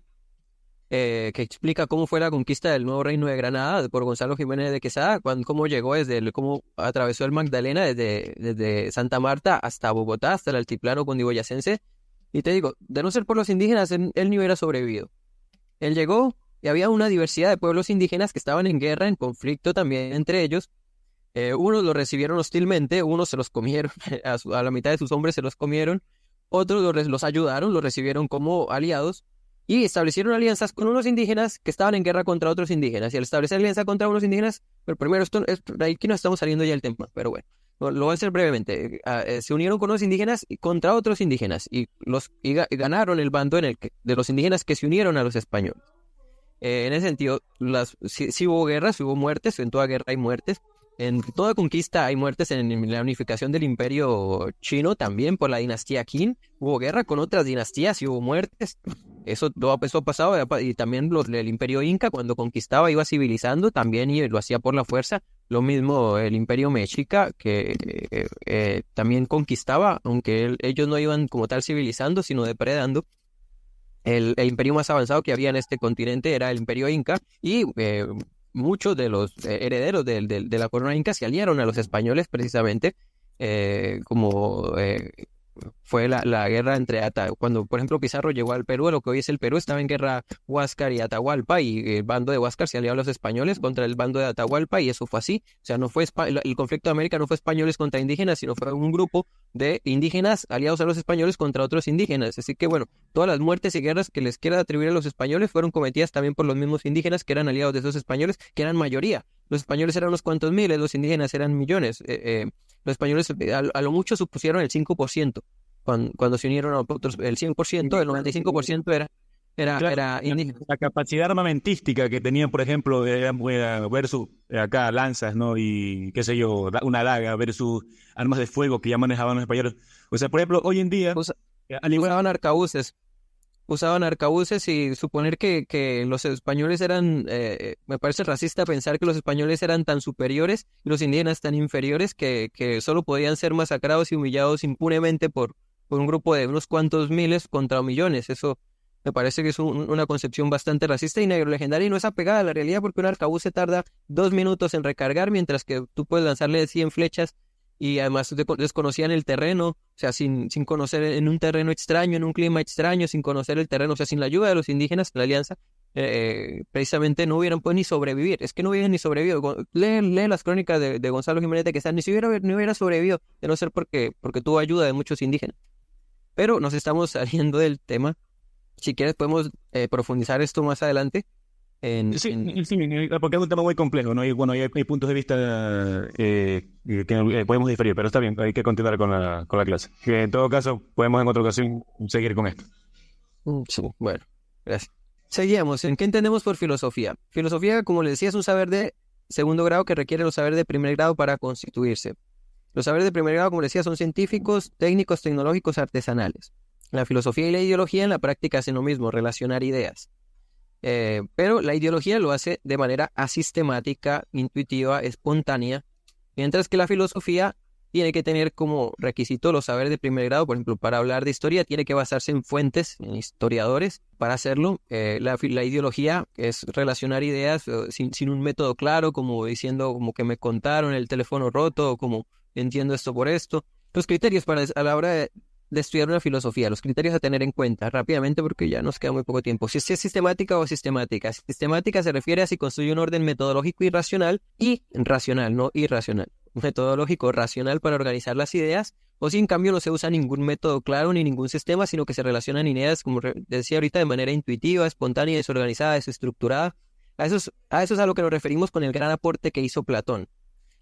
que explica cómo fue la conquista del nuevo reino de Granada por Gonzalo Jiménez de Quesada, cómo llegó cómo atravesó el Magdalena desde Santa Marta hasta Bogotá, hasta el altiplano cundiboyacense. Y te digo, de no ser por los indígenas, él ni hubiera sobrevivido. Él llegó y había una diversidad de pueblos indígenas que estaban en guerra, en conflicto también entre ellos. Unos los recibieron hostilmente, unos se los comieron, a la mitad de sus hombres se los comieron, otros los ayudaron, los recibieron como aliados y establecieron alianzas con unos indígenas que estaban en guerra contra otros indígenas. Y al establecer alianza contra unos indígenas, pero primero, aquí no estamos saliendo ya del tema, pero bueno, lo voy a hacer brevemente. Se unieron con unos indígenas y contra otros indígenas y ganaron el bando de los indígenas que se unieron a los españoles. En ese sentido, sí hubo guerras, hubo muertes, en toda guerra hay muertes. En toda conquista hay muertes. En la unificación del imperio chino también por la dinastía Qin hubo guerra con otras dinastías y hubo muertes. Todo eso ha pasado. Y también el imperio Inca, cuando conquistaba, iba civilizando también y lo hacía por la fuerza. Lo mismo el imperio Mexica, que también conquistaba, aunque ellos no iban como tal civilizando, sino depredando. El imperio más avanzado que había en este continente era el imperio Inca, y muchos de los herederos de la corona inca se aliaron a los españoles precisamente, como fue la guerra cuando, por ejemplo, Pizarro llegó al Perú, a lo que hoy es el Perú, estaba en guerra Huáscar y Atahualpa, y el bando de Huáscar se alió a los españoles contra el bando de Atahualpa, y eso fue así. O sea, no fue el conflicto de América no fue españoles contra indígenas, sino fue un grupo de indígenas aliados a los españoles contra otros indígenas. Así que bueno, todas las muertes y guerras que les quiera atribuir a los españoles fueron cometidas también por los mismos indígenas que eran aliados de esos españoles, que eran mayoría. Los españoles eran unos cuantos miles, los indígenas eran millones. Los españoles a lo mucho supusieron el 5%, cuando se unieron a otros, el 100%, el 95% era indígena. La capacidad armamentística que tenían, por ejemplo, versus acá lanzas, ¿no? Y qué sé yo, una daga versus armas de fuego que ya manejaban los españoles. O sea, por ejemplo, hoy en día... Usaban arcabuces, y suponer que los españoles eran, me parece racista pensar que los españoles eran tan superiores y los indígenas tan inferiores que solo podían ser masacrados y humillados impunemente por un grupo de unos cuantos miles contra millones. Eso me parece que es una concepción bastante racista y negrolegendaria, y no es apegada a la realidad, porque un arcabuz se tarda 2 minutos en recargar, mientras que tú puedes lanzarle 100 flechas. Y además desconocían el terreno, o sea, sin conocer, en un terreno extraño, en un clima extraño, sin conocer el terreno, o sea, sin la ayuda de los indígenas, la alianza, precisamente no hubieran podido ni sobrevivir. Es que no hubieran ni sobrevivido. Lee las crónicas de Gonzalo Jiménez de Quesada, ni hubiera sobrevivido, de no ser porque tuvo ayuda de muchos indígenas. Pero nos estamos saliendo del tema. Si quieres podemos profundizar esto más adelante. Sí, porque es un tema muy complejo, ¿no? Y bueno, hay puntos de vista que podemos diferir, pero está bien, hay que continuar con la clase. Que en todo caso, podemos en otra ocasión seguir con esto. Sí, bueno, gracias. Seguimos. ¿En qué entendemos por filosofía? Filosofía, como les decía, es un saber de segundo grado que requiere los saberes de primer grado para constituirse. Los saberes de primer grado, como decía, son científicos, técnicos, tecnológicos, artesanales. La filosofía y la ideología en la práctica hacen lo mismo, relacionar ideas. Pero la ideología lo hace de manera asistemática, intuitiva, espontánea, mientras que la filosofía tiene que tener como requisito los saberes de primer grado. Por ejemplo, para hablar de historia tiene que basarse en fuentes, en historiadores. Para hacerlo, la ideología es relacionar ideas sin un método claro, como diciendo como que me contaron el teléfono roto, o como entiendo esto por esto. Los criterios a la hora de estudiar una filosofía, los criterios a tener en cuenta rápidamente porque ya nos queda muy poco tiempo. Si es sistemática o sistemática. Sistemática se refiere a si construye un orden metodológico y racional, no irracional. Metodológico racional para organizar las ideas, o si en cambio no se usa ningún método claro ni ningún sistema, sino que se relacionan ideas, como decía ahorita, de manera intuitiva, espontánea, desorganizada, desestructurada. A eso es a lo que nos referimos con el gran aporte que hizo Platón.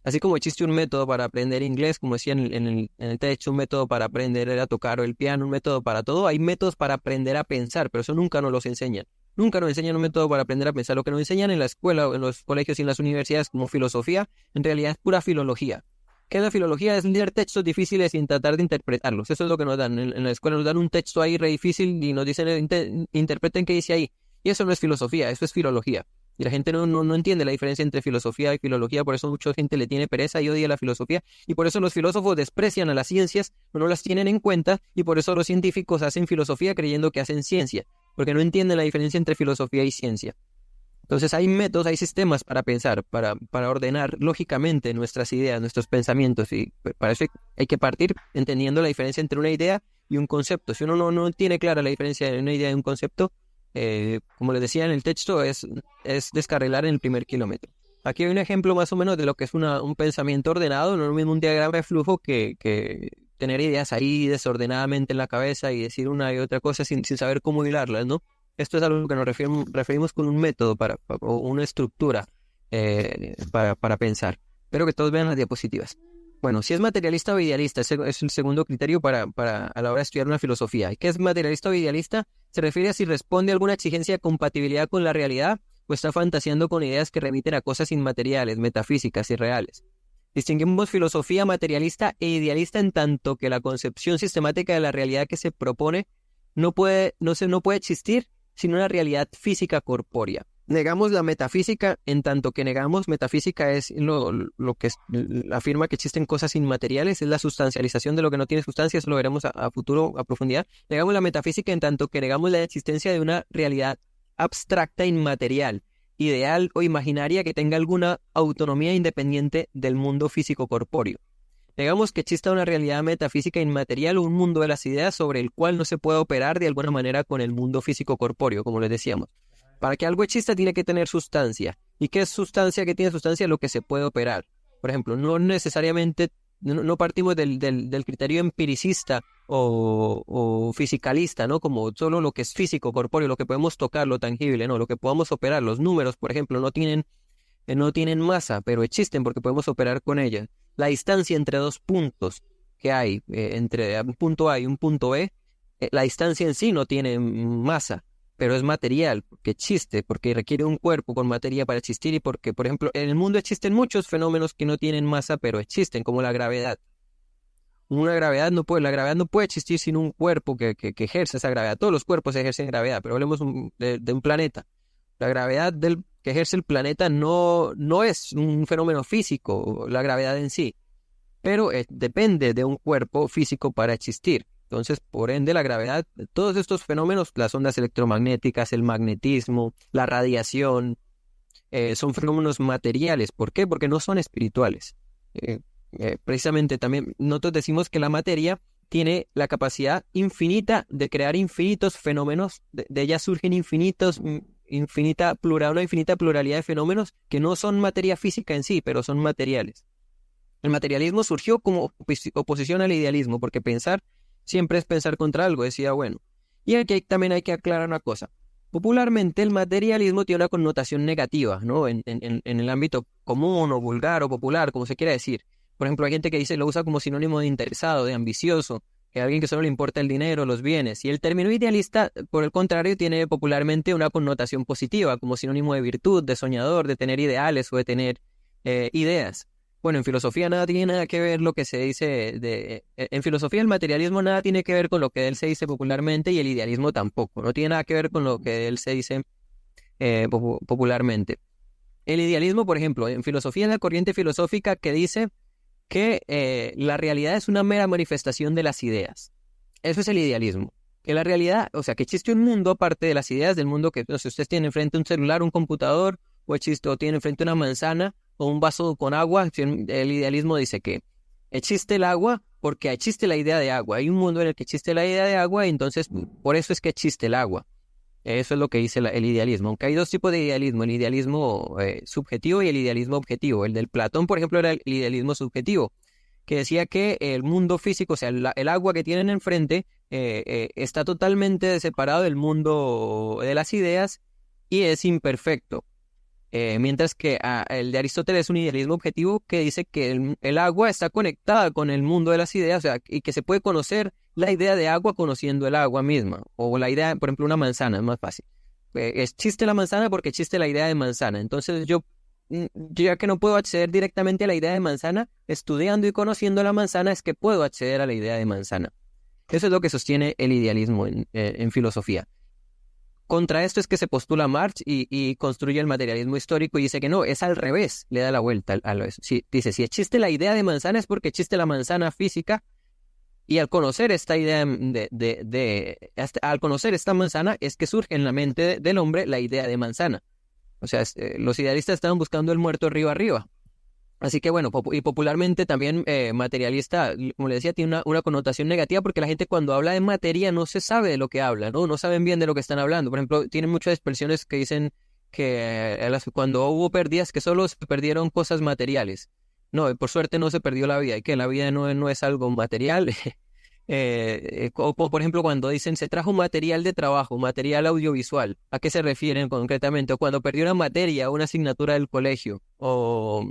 Así como existe un método para aprender inglés, como decía en el texto, un método para aprender a tocar el piano, un método para todo, hay métodos para aprender a pensar, pero eso nunca nos los enseñan. Nunca nos enseñan un método para aprender a pensar. Lo que nos enseñan en la escuela, en los colegios y en las universidades como filosofía, en realidad es pura filología. ¿Qué es la filología? Es leer textos difíciles sin tratar de interpretarlos. Eso es lo que nos dan. En la escuela nos dan un texto ahí re difícil y nos dicen, interpreten qué dice ahí. Y eso no es filosofía, eso es filología. Y la gente no entiende la diferencia entre filosofía y filología, por eso mucha gente le tiene pereza y odia la filosofía, y por eso los filósofos desprecian a las ciencias, no las tienen en cuenta, y por eso los científicos hacen filosofía creyendo que hacen ciencia, porque no entienden la diferencia entre filosofía y ciencia. Entonces hay métodos, hay sistemas para pensar, para ordenar lógicamente nuestras ideas, nuestros pensamientos, y para eso hay que partir entendiendo la diferencia entre una idea y un concepto. Si uno no tiene clara la diferencia entre una idea y un concepto, como les decía en el texto, es descarrilar en el primer kilómetro. Aquí hay un ejemplo más o menos de lo que es un pensamiento ordenado, no es lo mismo un diagrama de flujo que tener ideas ahí desordenadamente en la cabeza y decir una y otra cosa sin saber cómo hilarlas, ¿no? Esto es a lo que nos referimos con un método o una estructura para pensar. Espero que todos vean las diapositivas. Bueno, si es materialista o idealista, ese es el segundo criterio a la hora de estudiar una filosofía. ¿Y qué es materialista o idealista? Se refiere a si responde a alguna exigencia de compatibilidad con la realidad o está fantaseando con ideas que remiten a cosas inmateriales, metafísicas y reales. Distinguimos filosofía materialista e idealista en tanto que la concepción sistemática de la realidad que se propone no puede existir sin una realidad física corpórea. Negamos la metafísica en tanto que negamos metafísica es lo que afirma que existen cosas inmateriales, es la sustancialización de lo que no tiene sustancia, eso lo veremos a futuro a profundidad. Negamos la metafísica en tanto que negamos la existencia de una realidad abstracta, inmaterial, ideal o imaginaria que tenga alguna autonomía independiente del mundo físico corpóreo. Negamos que exista una realidad metafísica inmaterial o un mundo de las ideas sobre el cual no se puede operar de alguna manera con el mundo físico corpóreo, como les decíamos. Para que algo exista tiene que tener sustancia. ¿Y qué es sustancia? ¿Qué tiene sustancia? Lo que se puede operar. Por ejemplo, no necesariamente, no partimos del criterio empiricista o fisicalista, ¿no? Como solo lo que es físico, corpóreo, lo que podemos tocar, lo tangible, ¿no? Lo que podamos operar. Los números, por ejemplo, no tienen masa, pero existen porque podemos operar con ellas. La distancia entre dos puntos que hay, entre un punto A y un punto B, la distancia en sí no tiene masa, pero es material, porque existe, porque requiere un cuerpo con materia para existir y porque, por ejemplo, en el mundo existen muchos fenómenos que no tienen masa, pero existen, como la gravedad. La gravedad no puede existir sin un cuerpo que ejerce esa gravedad. Todos los cuerpos ejercen gravedad, pero hablemos de un planeta. La gravedad que ejerce el planeta no es un fenómeno físico, la gravedad en sí, pero depende de un cuerpo físico para existir. Entonces, por ende, la gravedad, todos estos fenómenos, las ondas electromagnéticas, el magnetismo, la radiación, son fenómenos materiales. ¿Por qué? Porque no son espirituales. Precisamente también nosotros decimos que la materia tiene la capacidad infinita de crear infinitos fenómenos, de ella surgen una infinita pluralidad de fenómenos que no son materia física en sí, pero son materiales. El materialismo surgió como oposición al idealismo, porque pensar siempre es pensar contra algo, decía, bueno. Y aquí también hay que aclarar una cosa. Popularmente el materialismo tiene una connotación negativa, ¿no? En el ámbito común o vulgar o popular, como se quiera decir. Por ejemplo, hay gente que lo usa como sinónimo de interesado, de ambicioso, que alguien que solo le importa el dinero, los bienes. Y el término idealista, por el contrario, tiene popularmente una connotación positiva, como sinónimo de virtud, de soñador, de tener ideales o de tener ideas. Bueno, en filosofía nada tiene nada que ver lo que se dice en filosofía el materialismo nada tiene que ver con lo que él se dice popularmente y el idealismo tampoco. No tiene nada que ver con lo que él se dice popularmente. El idealismo, por ejemplo, en filosofía es la corriente filosófica que dice que la realidad es una mera manifestación de las ideas. Eso es el idealismo. Que la realidad, o sea, que existe un mundo aparte de las ideas del mundo que, no sé, ustedes tienen enfrente un celular, un computador, o tienen enfrente una manzana o un vaso con agua. El idealismo dice que existe el agua porque existe la idea de agua. Hay un mundo en el que existe la idea de agua y entonces por eso es que existe el agua. Eso es lo que dice el idealismo. Aunque hay dos tipos de idealismo, el idealismo subjetivo y el idealismo objetivo. El del Platón, por ejemplo, era el idealismo subjetivo, que decía que el mundo físico, o sea, el agua que tienen enfrente, está totalmente separado del mundo de las ideas y es imperfecto. Mientras que el de Aristóteles es un idealismo objetivo que dice que el agua está conectada con el mundo de las ideas, o sea, y que se puede conocer la idea de agua conociendo el agua misma, o la idea, por ejemplo, una manzana, es más fácil. Existe la manzana porque existe la idea de manzana. Entonces yo ya que no puedo acceder directamente a la idea de manzana, estudiando y conociendo la manzana es que puedo acceder a la idea de manzana. Eso es lo que sostiene el idealismo en filosofía. Contra esto es que se postula Marx y construye el materialismo histórico y dice que no, es al revés, le da la vuelta a eso. Dice, si existe la idea de manzana es porque existe la manzana física y al conocer esta idea al conocer esta manzana es que surge en la mente del hombre la idea de manzana. O sea, los idealistas estaban buscando el muerto río arriba. Así que bueno, y popularmente también materialista, como le decía, tiene una connotación negativa porque la gente cuando habla de materia no se sabe de lo que habla, ¿no? No saben bien de lo que están hablando. Por ejemplo, tienen muchas expresiones que dicen que cuando hubo pérdidas, que solo se perdieron cosas materiales. No, por suerte no se perdió la vida y que la vida no es algo material. O por ejemplo, cuando dicen se trajo material de trabajo, material audiovisual, ¿a qué se refieren concretamente? O cuando perdió una materia, una asignatura del colegio, o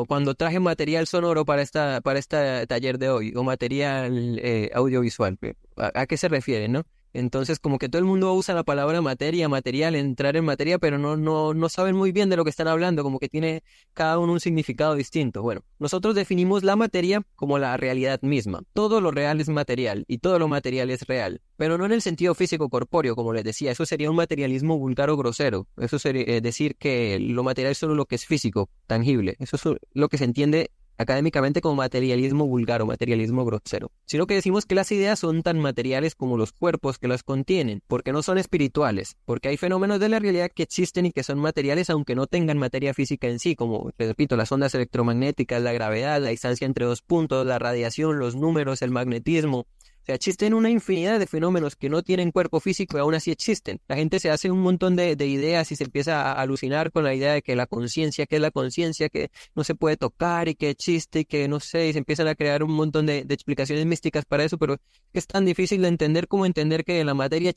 cuando traje material sonoro para este taller de hoy, o material audiovisual, ¿a qué se refieren, no? Entonces, como que todo el mundo usa la palabra materia, material, entrar en materia, pero no saben muy bien de lo que están hablando, como que tiene cada uno un significado distinto. Bueno, nosotros definimos la materia como la realidad misma. Todo lo real es material y todo lo material es real, pero no en el sentido físico corpóreo, como les decía. Eso sería un materialismo vulgar o grosero. Eso sería decir que lo material es solo lo que es físico, tangible. Eso es lo que se entiende académicamente como materialismo vulgar o materialismo grosero, sino que decimos que las ideas son tan materiales como los cuerpos que las contienen, porque no son espirituales, porque hay fenómenos de la realidad que existen y que son materiales aunque no tengan materia física en sí, como, les repito, las ondas electromagnéticas, la gravedad, la distancia entre dos puntos, la radiación, los números, el magnetismo. O sea, existen una infinidad de fenómenos que no tienen cuerpo físico y aún así existen. La gente se hace un montón de ideas y se empieza a alucinar con la idea de que la conciencia, que es la conciencia, que no se puede tocar y que existe y que no sé, y se empiezan a crear un montón de explicaciones místicas para eso, pero es tan difícil de entender como entender que en la materia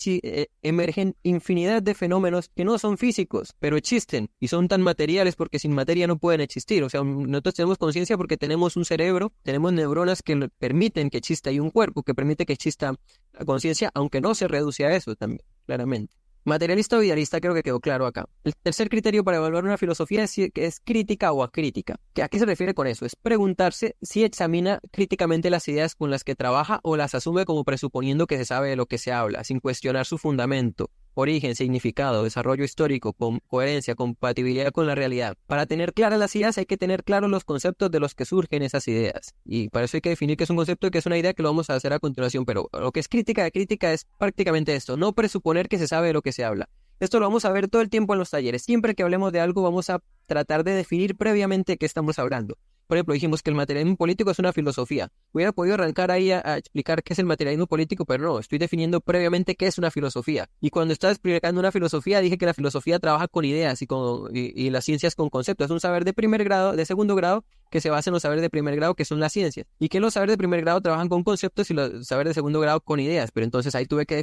emergen infinidad de fenómenos que no son físicos, pero existen y son tan materiales porque sin materia no pueden existir. O sea, nosotros tenemos conciencia porque tenemos un cerebro, tenemos neuronas que permiten que exista y un cuerpo que permite que exista la conciencia, aunque no se reduce a eso también, claramente. Materialista o idealista creo que quedó claro acá. El tercer criterio para evaluar una filosofía es si es crítica o acrítica. ¿A qué se refiere con eso? Es preguntarse si examina críticamente las ideas con las que trabaja o las asume como presuponiendo que se sabe de lo que se habla, sin cuestionar su fundamento, origen, significado, desarrollo histórico, coherencia, compatibilidad con la realidad. Para tener claras las ideas hay que tener claros los conceptos de los que surgen esas ideas. Y para eso hay que definir qué es un concepto y qué es una idea, que lo vamos a hacer a continuación. Pero lo que es crítica es prácticamente esto, no presuponer que se sabe de lo que se habla. Esto lo vamos a ver todo el tiempo en los talleres. Siempre que hablemos de algo vamos a tratar de definir previamente qué estamos hablando. Por ejemplo, dijimos que el materialismo político es una filosofía. Hubiera podido arrancar ahí a explicar qué es el materialismo político, pero no, estoy definiendo previamente qué es una filosofía. Y cuando estaba explicando una filosofía, dije que la filosofía trabaja con ideas y las ciencias con conceptos. Es un saber de primer grado, de segundo grado, que se basa en los saberes de primer grado, que son las ciencias. Y que los saberes de primer grado trabajan con conceptos y los saberes de segundo grado con ideas. Pero entonces ahí tengo que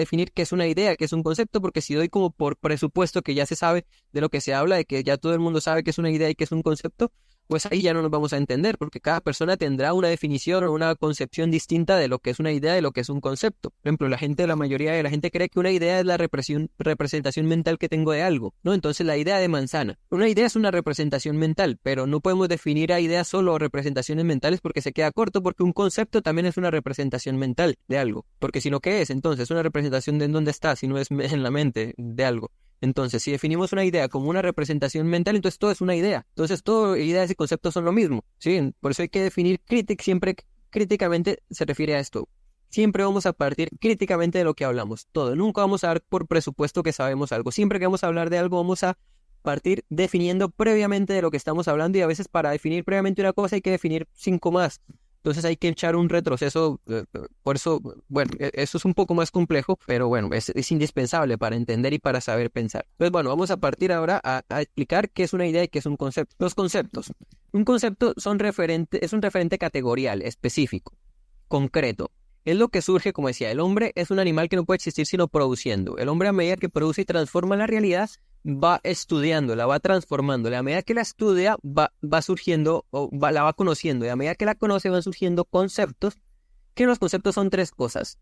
definir qué es una idea, qué es un concepto, porque si doy como por presupuesto que ya se sabe de lo que se habla, de que ya todo el mundo sabe qué es una idea y qué es un concepto, pues ahí ya no nos vamos a entender, porque cada persona tendrá una definición o una concepción distinta de lo que es una idea y lo que es un concepto. Por ejemplo, la mayoría de la gente cree que una idea es la representación mental que tengo de algo, ¿no? Entonces, la idea de manzana. Una idea es una representación mental, pero no podemos definir a ideas solo o representaciones mentales porque se queda corto, porque un concepto también es una representación mental de algo. Porque si no, ¿qué es? Entonces, una representación de en dónde está, si no es en la mente de algo. Entonces, si definimos una idea como una representación mental, entonces todo es una idea. Entonces, todo, ideas y conceptos son lo mismo, ¿sí? Por eso hay que definir siempre críticamente se refiere a esto. Siempre vamos a partir críticamente de lo que hablamos, todo. Nunca vamos a dar por presupuesto que sabemos algo. Siempre que vamos a hablar de algo, vamos a partir definiendo previamente de lo que estamos hablando, y a veces para definir previamente una cosa hay que definir 5 más. Entonces hay que echar un retroceso, por eso, bueno, eso es un poco más complejo, pero bueno, es indispensable para entender y para saber pensar. Entonces, bueno, vamos a partir ahora a explicar qué es una idea y qué es un concepto. Los conceptos. Un concepto es un referente categorial, específico, concreto. Es lo que surge, como decía, el hombre es un animal que no puede existir sino produciendo. El hombre, a medida que produce y transforma la realidad, va estudiándola, va transformándola. A medida que la estudia, va surgiendo, la va conociendo. Y a medida que la conoce, van surgiendo conceptos, que los conceptos son 3 cosas.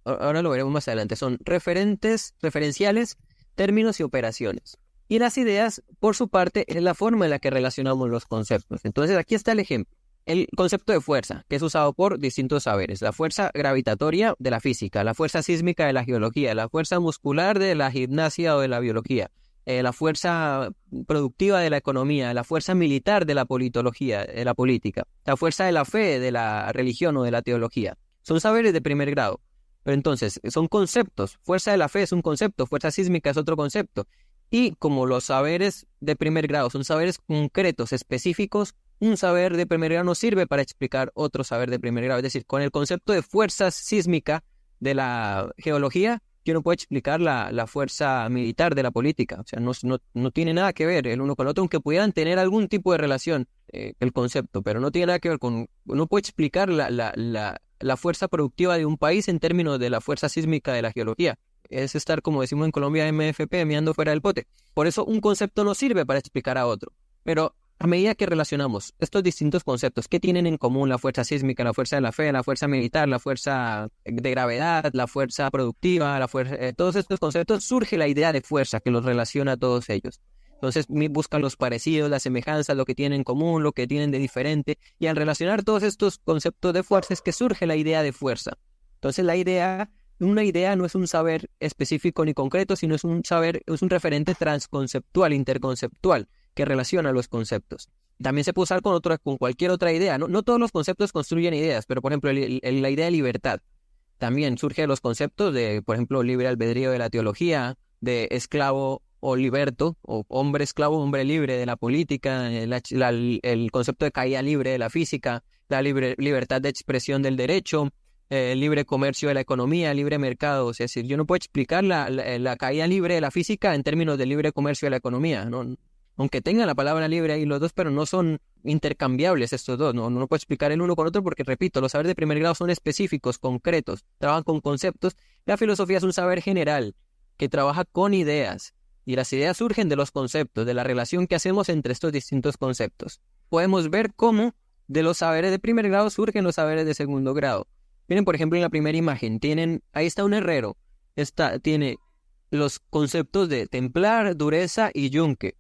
Ahora lo veremos más adelante. Son referenciales, términos y operaciones. Y las ideas, por su parte, es la forma en la que relacionamos los conceptos. Entonces, aquí está el ejemplo. El concepto de fuerza, que es usado por distintos saberes. La fuerza gravitatoria de la física, la fuerza sísmica de la geología, la fuerza muscular de la gimnasia o de la biología, la fuerza productiva de la economía, la fuerza militar de la politología, de la política, la fuerza de la fe, de la religión o de la teología. Son saberes de primer grado. Pero entonces, son conceptos. Fuerza de la fe es un concepto, fuerza sísmica es otro concepto. Y como los saberes de primer grado son saberes concretos, específicos, un saber de primer grado no sirve para explicar otro saber de primer grado. Es decir, con el concepto de fuerza sísmica de la geología, yo no puedo explicar la fuerza militar de la política. O sea, no tiene nada que ver el uno con el otro, aunque pudieran tener algún tipo de relación el concepto, pero no tiene nada que ver con... No puedo explicar la fuerza productiva de un país en términos de la fuerza sísmica de la geología. Es estar, como decimos en Colombia, MFP, meando fuera del pote. Por eso un concepto no sirve para explicar a otro. Pero a medida que relacionamos estos distintos conceptos, ¿qué tienen en común la fuerza sísmica, la fuerza de la fe, la fuerza militar, la fuerza de gravedad, la fuerza productiva, todos estos conceptos, surge la idea de fuerza que los relaciona a todos ellos. Entonces buscan los parecidos, las semejanzas, lo que tienen en común, lo que tienen de diferente, y al relacionar todos estos conceptos de fuerza es que surge la idea de fuerza. Entonces una idea no es un saber específico ni concreto, sino es un referente transconceptual, interconceptual, que relaciona los conceptos. También se puede usar con cualquier otra idea. No todos los conceptos construyen ideas, pero por ejemplo la idea de libertad también surge de los conceptos de, por ejemplo, libre albedrío de la teología, de esclavo o liberto, o hombre esclavo, hombre libre de la política, el concepto de caída libre de la física, la libertad de expresión del derecho, libre comercio de la economía, libre mercado. Es decir, yo no puedo explicar la caída libre de la física en términos de libre comercio de la economía, ¿no? Aunque tengan la palabra libre ahí los dos, pero no son intercambiables estos dos. No puedo explicar el uno con otro porque, repito, los saberes de primer grado son específicos, concretos, trabajan con conceptos. La filosofía es un saber general que trabaja con ideas, y las ideas surgen de los conceptos, de la relación que hacemos entre estos distintos conceptos. Podemos ver cómo de los saberes de primer grado surgen los saberes de segundo grado. Miren, por ejemplo, en la primera imagen, ahí está un herrero, tiene los conceptos de templar, dureza y yunque.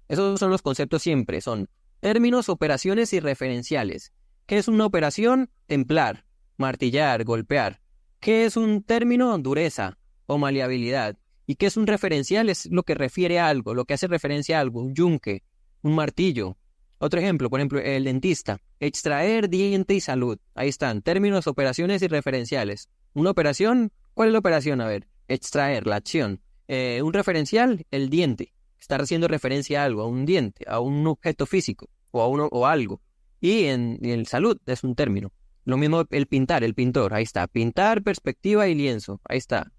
Esos son los conceptos siempre, son términos, operaciones y referenciales. ¿Qué es una operación? Templar, martillar, golpear. ¿Qué es un término? Dureza o maleabilidad. ¿Y qué es un referencial? Es lo que refiere a algo, lo que hace referencia a algo, un yunque, un martillo. Otro ejemplo, por ejemplo, el dentista. Extraer, diente y salud. Ahí están, términos, operaciones y referenciales. Una operación, ¿cuál es la operación? A ver, extraer, la acción. Un referencial, el diente. Está haciendo referencia a algo, a un diente, a un objeto físico o a algo. Y en salud es un término. Lo mismo el pintar, el pintor. Ahí está, pintar, perspectiva y lienzo. Ahí está.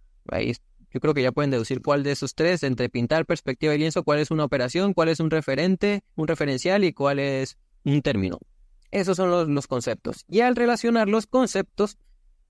Yo creo que ya pueden deducir cuál de esos tres, entre pintar, perspectiva y lienzo, cuál es una operación, cuál es un referente, un referencial y cuál es un término. Esos son los conceptos. Y al relacionar los conceptos,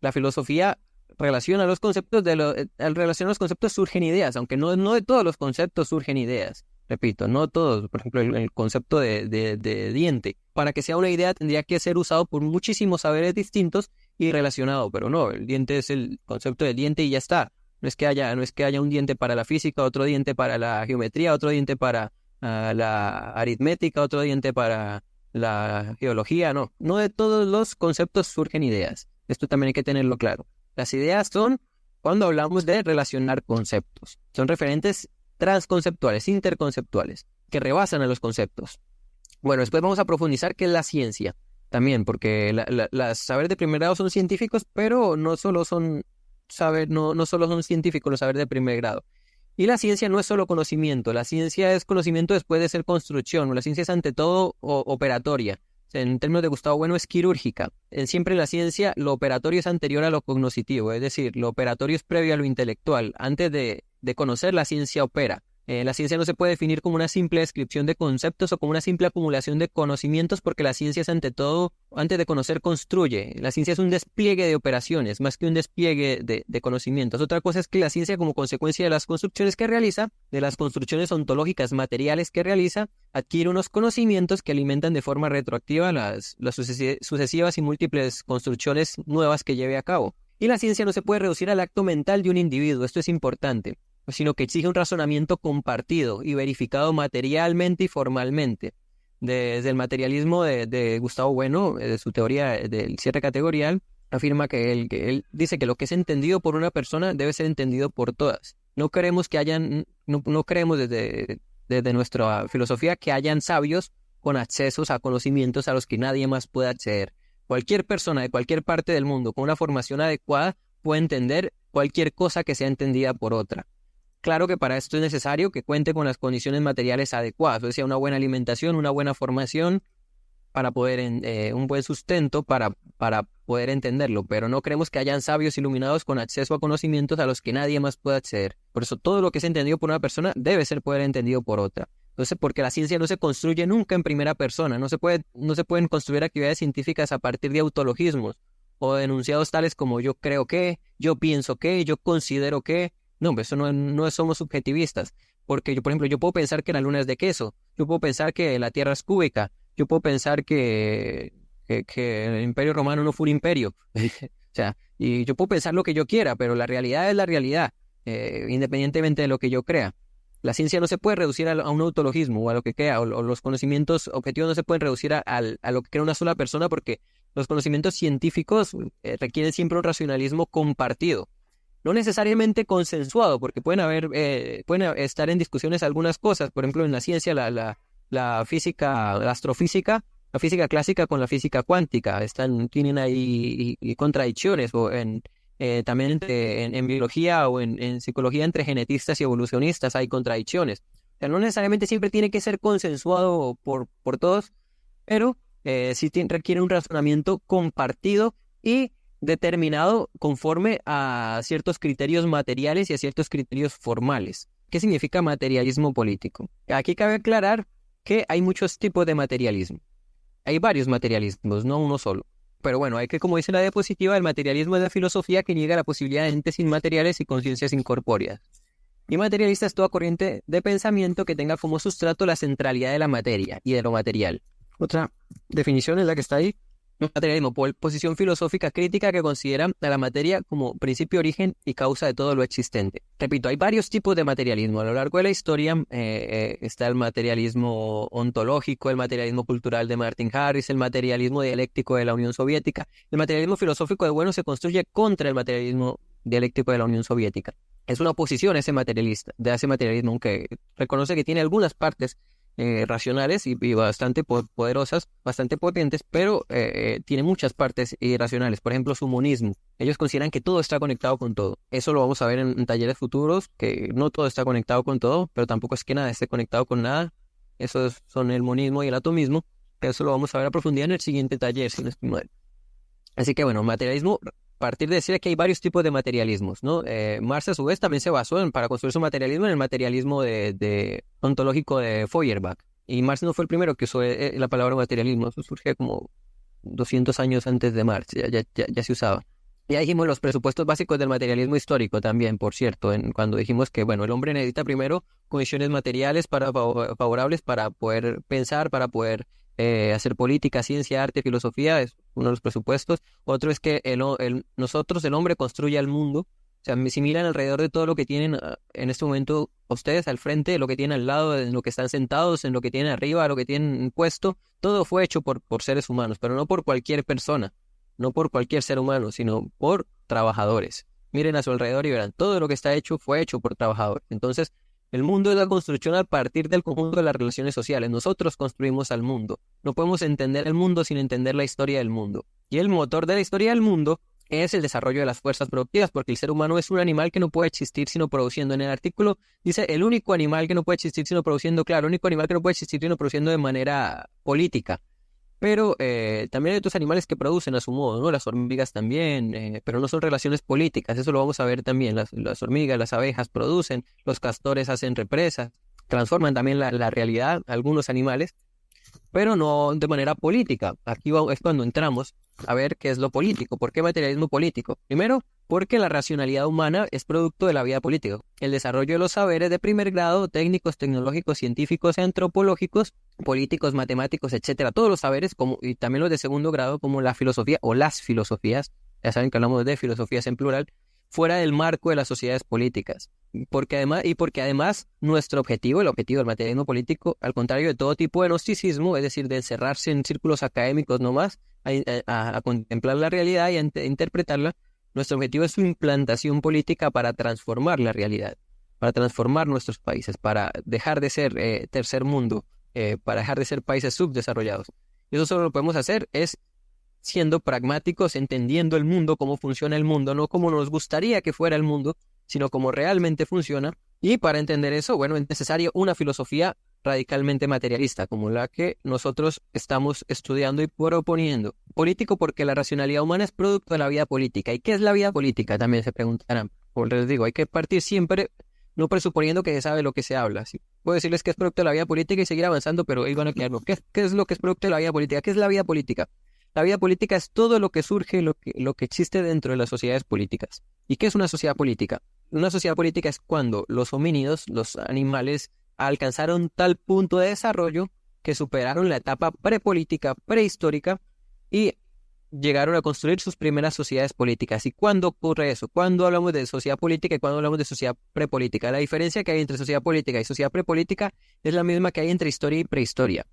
la filosofía relaciona los conceptos, al relacionar los conceptos surgen ideas, aunque no de todos los conceptos surgen ideas. Repito, no todos. Por ejemplo, el concepto de diente. Para que sea una idea tendría que ser usado por muchísimos saberes distintos y relacionado, pero no, el diente es el concepto del diente y ya está. No es que haya un diente para la física, otro diente para la geometría, otro diente para la aritmética, otro diente para la geología, no. No de todos los conceptos surgen ideas. Esto también hay que tenerlo claro. Las ideas son cuando hablamos de relacionar conceptos. Son referentes transconceptuales, interconceptuales, que rebasan a los conceptos. Bueno, después vamos a profundizar qué es la ciencia. También, porque las saberes de primer grado son científicos, pero no solo son no solo son científicos los saberes de primer grado. Y la ciencia no es solo conocimiento, la ciencia es conocimiento después de ser construcción, la ciencia es ante todo operatoria. O sea, en términos de Gustavo Bueno es quirúrgica. Siempre en la ciencia lo operatorio es anterior a lo cognoscitivo, es decir, lo operatorio es previo a lo intelectual. Antes de conocer, la ciencia opera. La ciencia no se puede definir como una simple descripción de conceptos o como una simple acumulación de conocimientos porque la ciencia es ante todo, antes de conocer, construye. La ciencia es un despliegue de operaciones más que un despliegue de conocimientos. Otra cosa es que la ciencia, como consecuencia de las construcciones que realiza, de las construcciones ontológicas materiales que realiza, adquiere unos conocimientos que alimentan de forma retroactiva las sucesivas y múltiples construcciones nuevas que lleve a cabo. Y la ciencia no se puede reducir al acto mental de un individuo, esto es importante, sino que exige un razonamiento compartido y verificado materialmente y formalmente. Desde el materialismo de Gustavo Bueno, de su teoría del cierre categorial, afirma que él dice que lo que es entendido por una persona debe ser entendido por todas. No creemos desde nuestra filosofía que hayan sabios con accesos a conocimientos a los que nadie más puede acceder. Cualquier persona de cualquier parte del mundo con una formación adecuada puede entender cualquier cosa que sea entendida por otra. Claro que para esto es necesario que cuente con las condiciones materiales adecuadas, o sea, una buena alimentación, una buena formación para poder, un buen sustento para poder entenderlo, pero no creemos que hayan sabios iluminados con acceso a conocimientos a los que nadie más puede acceder. Por eso todo lo que es entendido por una persona debe ser poder entendido por otra. Entonces, porque la ciencia no se construye nunca en primera persona, no se pueden construir actividades científicas a partir de autologismos o de enunciados tales como yo creo que, yo pienso que, yo considero que. No, eso no somos subjetivistas, porque yo, por ejemplo, yo puedo pensar que la luna es de queso, yo puedo pensar que la tierra es cúbica, yo puedo pensar que el Imperio Romano no fue un imperio, o sea, y yo puedo pensar lo que yo quiera, pero la realidad es la realidad, independientemente de lo que yo crea. La ciencia no se puede reducir a un autologismo o a lo que crea, o los conocimientos objetivos no se pueden reducir a lo que crea una sola persona, porque los conocimientos científicos requieren siempre un racionalismo compartido. No necesariamente consensuado, porque pueden estar en discusiones algunas cosas. Por ejemplo, en la ciencia, la física, la astrofísica, la física clásica con la física cuántica, tienen ahí contradicciones, o también en biología o en psicología entre genetistas y evolucionistas hay contradicciones. O sea, no necesariamente siempre tiene que ser consensuado por todos, pero sí requiere un razonamiento compartido y determinado conforme a ciertos criterios materiales y a ciertos criterios formales. ¿Qué significa materialismo político? Aquí cabe aclarar que hay muchos tipos de materialismo. Hay varios materialismos, no uno solo. Pero bueno, hay que, como dice la diapositiva, el materialismo es la filosofía que niega la posibilidad de entes inmateriales y conciencias incorpóreas. Y materialista es toda corriente de pensamiento que tenga como sustrato la centralidad de la materia y de lo material. Otra definición es la que está ahí. Materialismo, posición filosófica crítica que considera a la materia como principio, origen y causa de todo lo existente. Repito, hay varios tipos de materialismo. A lo largo de la historia está el materialismo ontológico, el materialismo cultural de Martin Harris, el materialismo dialéctico de la Unión Soviética. El materialismo filosófico de Bueno se construye contra el materialismo dialéctico de la Unión Soviética. Es una oposición a ese materialismo, aunque reconoce que tiene algunas partes racionales y bastante poderosas, bastante potentes, pero tiene muchas partes irracionales. Por ejemplo, su monismo. Ellos consideran que todo está conectado con todo. Eso lo vamos a ver en talleres futuros, que no todo está conectado con todo, pero tampoco es que nada esté conectado con nada. Esos son el monismo y el atomismo. Eso lo vamos a ver a profundidad en el siguiente taller, si no estoy mal. Así que bueno, materialismo, a partir de decir que hay varios tipos de materialismos, ¿no? Marx a su vez también se basó para construir su materialismo en el materialismo ontológico de Feuerbach. Y Marx no fue el primero que usó la palabra materialismo, eso surge como 200 años antes de Marx, ya se usaba. Ya dijimos los presupuestos básicos del materialismo histórico también, por cierto, cuando dijimos que, bueno, el hombre necesita primero condiciones materiales favorables para poder pensar, para poder hacer política, ciencia, arte, filosofía, es uno de los presupuestos. Otro es que nosotros, el hombre, construye el mundo. O sea, si miran alrededor de todo lo que tienen en este momento ustedes al frente, lo que tienen al lado, en lo que están sentados, en lo que tienen arriba, lo que tienen puesto, todo fue hecho por seres humanos, pero no por cualquier persona. No por cualquier ser humano, sino por trabajadores. Miren a su alrededor y verán, todo lo que está hecho fue hecho por trabajadores. Entonces, el mundo es la construcción a partir del conjunto de las relaciones sociales. Nosotros construimos al mundo. No podemos entender el mundo sin entender la historia del mundo. Y el motor de la historia del mundo es el desarrollo de las fuerzas productivas, porque el ser humano es un animal que no puede existir sino produciendo. En el artículo dice, el único animal que no puede existir sino produciendo, claro, el único animal que no puede existir sino produciendo de manera política. Pero también hay otros animales que producen a su modo, ¿no? Las hormigas también, pero no son relaciones políticas, eso lo vamos a ver también. Las hormigas, las abejas producen, los castores hacen represas, transforman también la realidad, algunos animales, pero no de manera política. Aquí es cuando entramos a ver qué es lo político. ¿Por qué materialismo político? Primero, porque la racionalidad humana es producto de la vida política. El desarrollo de los saberes de primer grado, técnicos, tecnológicos, científicos, antropológicos, políticos, matemáticos, etcétera, todos los saberes, y también los de segundo grado, como la filosofía o las filosofías, ya saben que hablamos de filosofías en plural, fuera del marco de las sociedades políticas. Porque además nuestro objetivo, el objetivo del materialismo político, al contrario de todo tipo de gnosticismo, es decir, de encerrarse en círculos académicos nomás, a contemplar la realidad y a interpretarla, nuestro objetivo es su implantación política para transformar la realidad, para transformar nuestros países, para dejar de ser tercer mundo, para dejar de ser países subdesarrollados. Y eso solo lo podemos hacer es siendo pragmáticos, entendiendo el mundo, cómo funciona el mundo, no como nos gustaría que fuera el mundo, sino como realmente funciona. Y para entender eso, bueno, es necesaria una filosofía radicalmente materialista, como la que nosotros estamos estudiando y proponiendo. Político porque la racionalidad humana es producto de la vida política. ¿Y qué es la vida política? También se preguntarán. Como les digo, hay que partir siempre no presuponiendo que se sabe lo que se habla. ¿Sí? Puedo decirles que es producto de la vida política y seguir avanzando, pero ahí van a quedarnos. ¿Qué es lo que es producto de la vida política? ¿Qué es la vida política? La vida política es todo lo que surge, lo que existe dentro de las sociedades políticas. ¿Y qué es una sociedad política? Una sociedad política es cuando los homínidos, los animales, alcanzaron tal punto de desarrollo que superaron la etapa prepolítica, prehistórica y llegaron a construir sus primeras sociedades políticas. ¿Y cuándo ocurre eso? ¿Cuándo hablamos de sociedad política y cuándo hablamos de sociedad prepolítica? La diferencia que hay entre sociedad política y sociedad prepolítica es la misma que hay entre historia y prehistoria.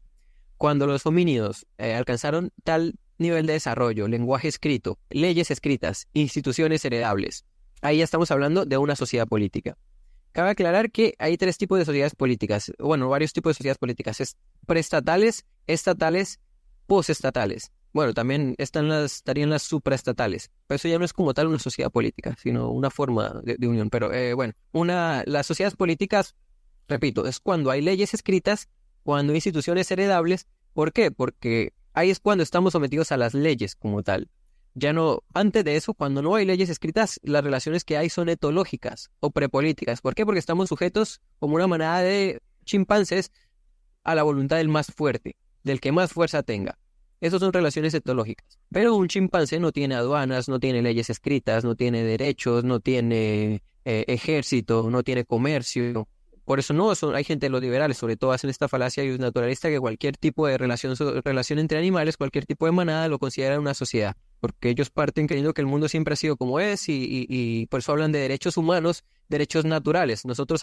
Cuando los homínidos alcanzaron tal nivel de desarrollo, lenguaje escrito, leyes escritas, instituciones heredables, ahí ya estamos hablando de una sociedad política. Cabe aclarar que hay tres tipos de sociedades políticas, bueno, varios tipos de sociedades políticas, preestatales, estatales, postestatales. Bueno, también estarían las supraestatales, pero eso ya no es como tal una sociedad política, sino una forma de unión. Pero bueno, las sociedades políticas, repito, es cuando hay leyes escritas, cuando hay instituciones heredables. ¿Por qué? Porque ahí es cuando estamos sometidos a las leyes como tal. Ya no, antes de eso, cuando no hay leyes escritas, las relaciones que hay son etológicas o prepolíticas. ¿Por qué? Porque estamos sujetos, como una manada de chimpancés, a la voluntad del más fuerte, del que más fuerza tenga. Esas son relaciones etológicas. Pero un chimpancé no tiene aduanas, no tiene leyes escritas, no tiene derechos, no tiene ejército, no tiene comercio. Por eso hay gente de los liberales, sobre todo hacen esta falacia y un naturalista que cualquier tipo de relación entre animales, cualquier tipo de manada lo consideran una sociedad. Porque ellos parten creyendo que el mundo siempre ha sido como es y por eso hablan de derechos humanos, derechos naturales. Nosotros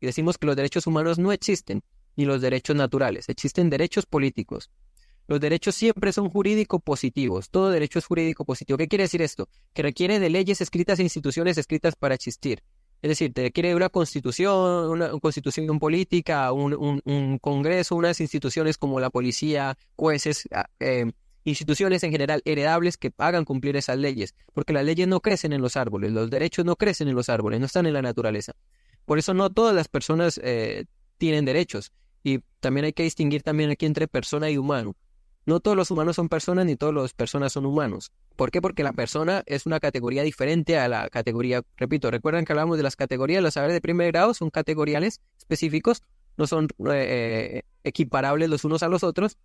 decimos que los derechos humanos no existen, ni los derechos naturales, existen derechos políticos. Los derechos siempre son jurídico positivos, todo derecho es jurídico positivo. ¿Qué quiere decir esto? Que requiere de leyes escritas e instituciones escritas para existir. Es decir, te requiere de una constitución política, un congreso, unas instituciones como la policía, jueces, instituciones en general heredables que hagan cumplir esas leyes, porque las leyes no crecen en los árboles, los derechos no crecen en los árboles, no están en la naturaleza. Por eso no todas las personas tienen derechos, y también hay que distinguir también aquí entre persona y humano. No todos los humanos son personas, ni todas las personas son humanos. ¿Por qué? Porque la persona es una categoría diferente a la categoría, repito, recuerdan que hablamos de las categorías, los saberes de primer grado son categoriales específicos, no son equiparables los unos a los otros.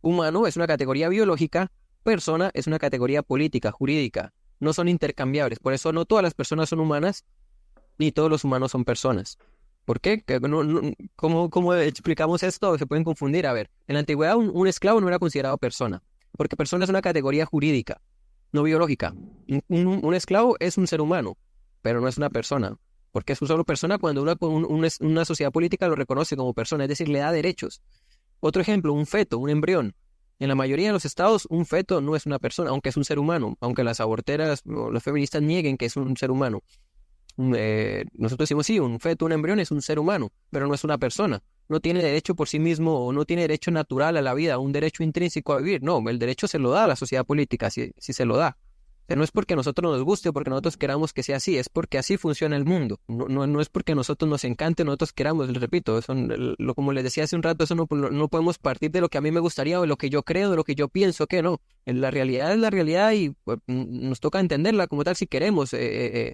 Humano es una categoría biológica, persona es una categoría política, jurídica. no son intercambiables. Por eso no todas las personas son humanas, ni todos los humanos son personas. ¿Por qué? ¿Cómo explicamos esto? Se pueden confundir. A ver, en la antigüedad un esclavo no era considerado persona, porque persona es una categoría jurídica, no biológica. Un esclavo es un ser humano, pero no es una persona, porque es solo persona cuando una sociedad política lo reconoce como persona, es decir, le da derechos. Otro ejemplo, un feto, un embrión. En la mayoría de los estados, un feto no es una persona, aunque es un ser humano, aunque las aborteras o los feministas nieguen que es un ser humano. Nosotros decimos, sí, un feto, un embrión es un ser humano, pero no es una persona. No tiene derecho por sí mismo, o no tiene derecho natural a la vida, un derecho intrínseco a vivir. No, el derecho se lo da a la sociedad política, si se lo da. O sea, no es porque a nosotros nos guste o porque nosotros queramos que sea así, es porque así funciona el mundo. No es porque a nosotros nos encante, nosotros queramos, les repito, como les decía hace un rato, eso no podemos partir de lo que a mí me gustaría o de lo que yo creo, de lo que yo pienso, que no. La realidad es la realidad y pues, nos toca entenderla como tal si queremos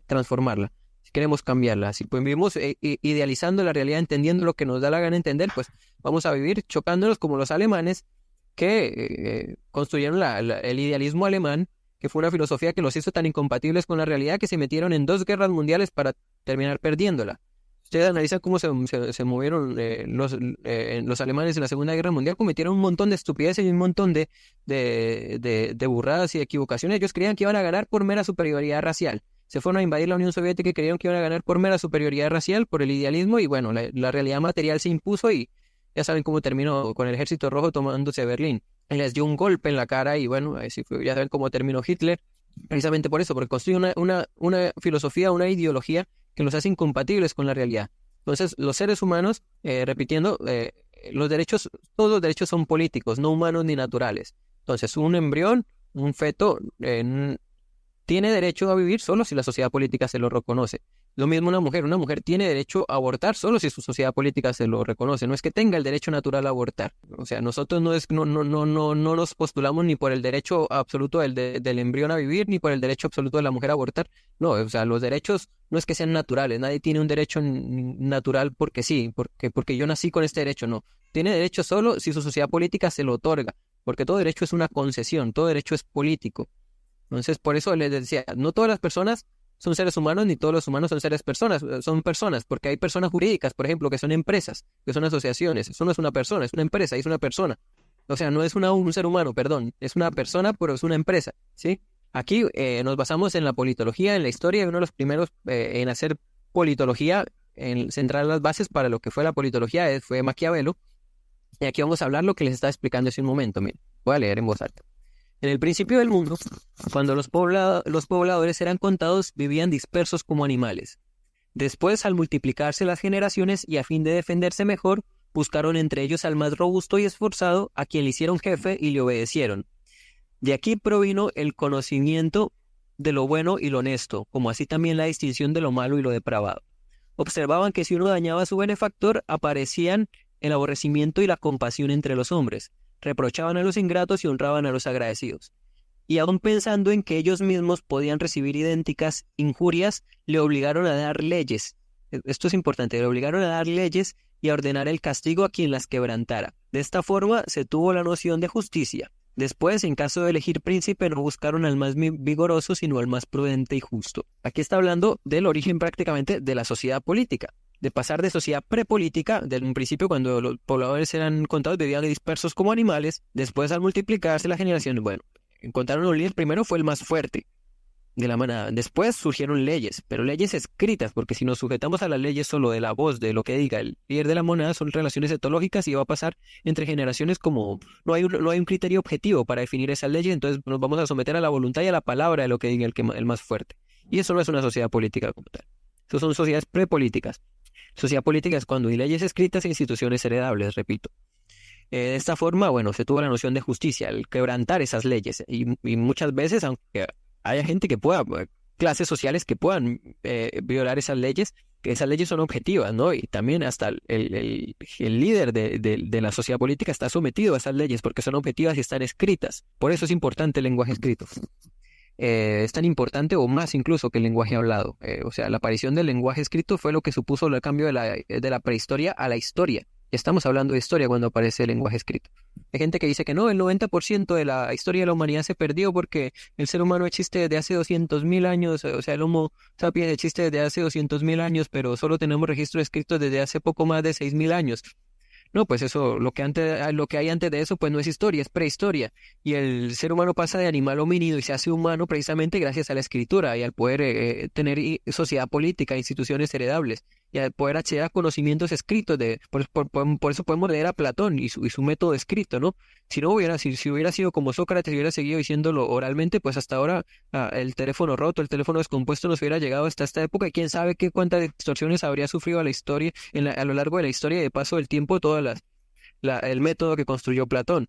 transformarla. Si queremos cambiarla, si pues, vivimos idealizando la realidad, entendiendo lo que nos da la gana entender, pues vamos a vivir chocándonos como los alemanes que construyeron el idealismo alemán, que fue una filosofía que los hizo tan incompatibles con la realidad que se metieron en 2 guerras mundiales para terminar perdiéndola. Ustedes analizan cómo se movieron los alemanes en la Segunda Guerra Mundial, cometieron un montón de estupideces y un montón de burradas y equivocaciones. Ellos creían que iban a ganar por mera superioridad racial. Se fueron a invadir la Unión Soviética y creyeron que iban a ganar por mera superioridad racial, por el idealismo, y bueno, la realidad material se impuso y ya saben cómo terminó con el Ejército Rojo tomándose Berlín. Y les dio un golpe en la cara y bueno, ya saben cómo terminó Hitler, precisamente por eso, porque construye una filosofía, una ideología que los hace incompatibles con la realidad. Entonces, los seres humanos, repitiendo, todos los derechos son políticos, no humanos ni naturales. Entonces, un embrión, un feto, tiene derecho a vivir solo si la sociedad política se lo reconoce. Lo mismo una mujer tiene derecho a abortar solo si su sociedad política se lo reconoce. No es que tenga el derecho natural a abortar. O sea, nosotros no nos postulamos ni por el derecho absoluto del embrión a vivir, ni por el derecho absoluto de la mujer a abortar. No, o sea, los derechos no es que sean naturales. Nadie tiene un derecho natural porque sí, porque yo nací con este derecho. No, tiene derecho solo si su sociedad política se lo otorga, porque todo derecho es una concesión, todo derecho es político. Entonces, por eso les decía, no todas las personas son seres humanos, ni todos los humanos son personas, porque hay personas jurídicas, por ejemplo, que son empresas, que son asociaciones. Eso no es una persona, es una empresa, es una persona. O sea, no es un ser humano, perdón, es una persona, pero es una empresa, ¿sí? Aquí nos basamos en la politología, en la historia, y uno de los primeros en hacer politología, en centrar las bases para lo que fue la politología, fue Maquiavelo. Y aquí vamos a hablar lo que les estaba explicando hace un momento. Miren, voy a leer en voz alta. En el principio del mundo, cuando los pobladores eran contados, vivían dispersos como animales. Después, al multiplicarse las generaciones y a fin de defenderse mejor, buscaron entre ellos al más robusto y esforzado, a quien le hicieron jefe y le obedecieron. De aquí provino el conocimiento de lo bueno y lo honesto, como así también la distinción de lo malo y lo depravado. Observaban que si uno dañaba a su benefactor, aparecían el aborrecimiento y la compasión entre los hombres. Reprochaban a los ingratos y honraban a los agradecidos. Y aun pensando en que ellos mismos podían recibir idénticas injurias, le obligaron a dar leyes. Esto es importante, le obligaron a dar leyes y a ordenar el castigo a quien las quebrantara. De esta forma se tuvo la noción de justicia. Después, en caso de elegir príncipe, no buscaron al más vigoroso, sino al más prudente y justo. Aquí está hablando del origen prácticamente de la sociedad política. De pasar de sociedad prepolítica, desde un principio cuando los pobladores eran contados, vivían dispersos como animales. Después, al multiplicarse las generaciones, bueno, encontraron un líder, primero fue el más fuerte de la manada. Después surgieron leyes, pero leyes escritas, porque si nos sujetamos a las leyes solo de la voz, de lo que diga el líder de la manada, son relaciones etológicas y va a pasar entre generaciones como no hay un criterio objetivo para definir esas leyes, entonces nos vamos a someter a la voluntad y a la palabra de lo que diga el más fuerte. Y eso no es una sociedad política como tal. Eso son sociedades prepolíticas. Sociedad política es cuando hay leyes escritas e instituciones heredables, repito. De esta forma, bueno, se tuvo la noción de justicia, el quebrantar esas leyes. Y muchas veces, aunque haya gente que pueda, clases sociales que puedan violar esas leyes, que esas leyes son objetivas, ¿no? Y también hasta el líder de la sociedad política está sometido a esas leyes porque son objetivas y están escritas. Por eso es importante el lenguaje escrito. Es tan importante o más incluso que el lenguaje hablado. O sea, la aparición del lenguaje escrito fue lo que supuso el cambio de la prehistoria a la historia. Estamos hablando de historia cuando aparece el lenguaje escrito. Hay gente que dice que no, el 90% de la historia de la humanidad se perdió porque el ser humano existe desde hace 200.000 años, o sea, el Homo sapiens existe desde hace 200.000 años, pero solo tenemos registros escritos desde hace poco más de 6.000 años. No, pues eso, lo que hay antes de eso, pues no es historia, es prehistoria. Y el ser humano pasa de animal homínido y se hace humano precisamente gracias a la escritura y al poder tener sociedad política, instituciones heredables y al poder acceder a conocimientos escritos. Por eso podemos leer a Platón y su método escrito, ¿no? Si hubiera sido como Sócrates y hubiera seguido diciéndolo oralmente, pues hasta ahora el teléfono roto, el teléfono descompuesto nos hubiera llegado hasta esta época y quién sabe cuántas distorsiones habría sufrido la historia a lo largo de la historia y de paso del tiempo el método que construyó Platón.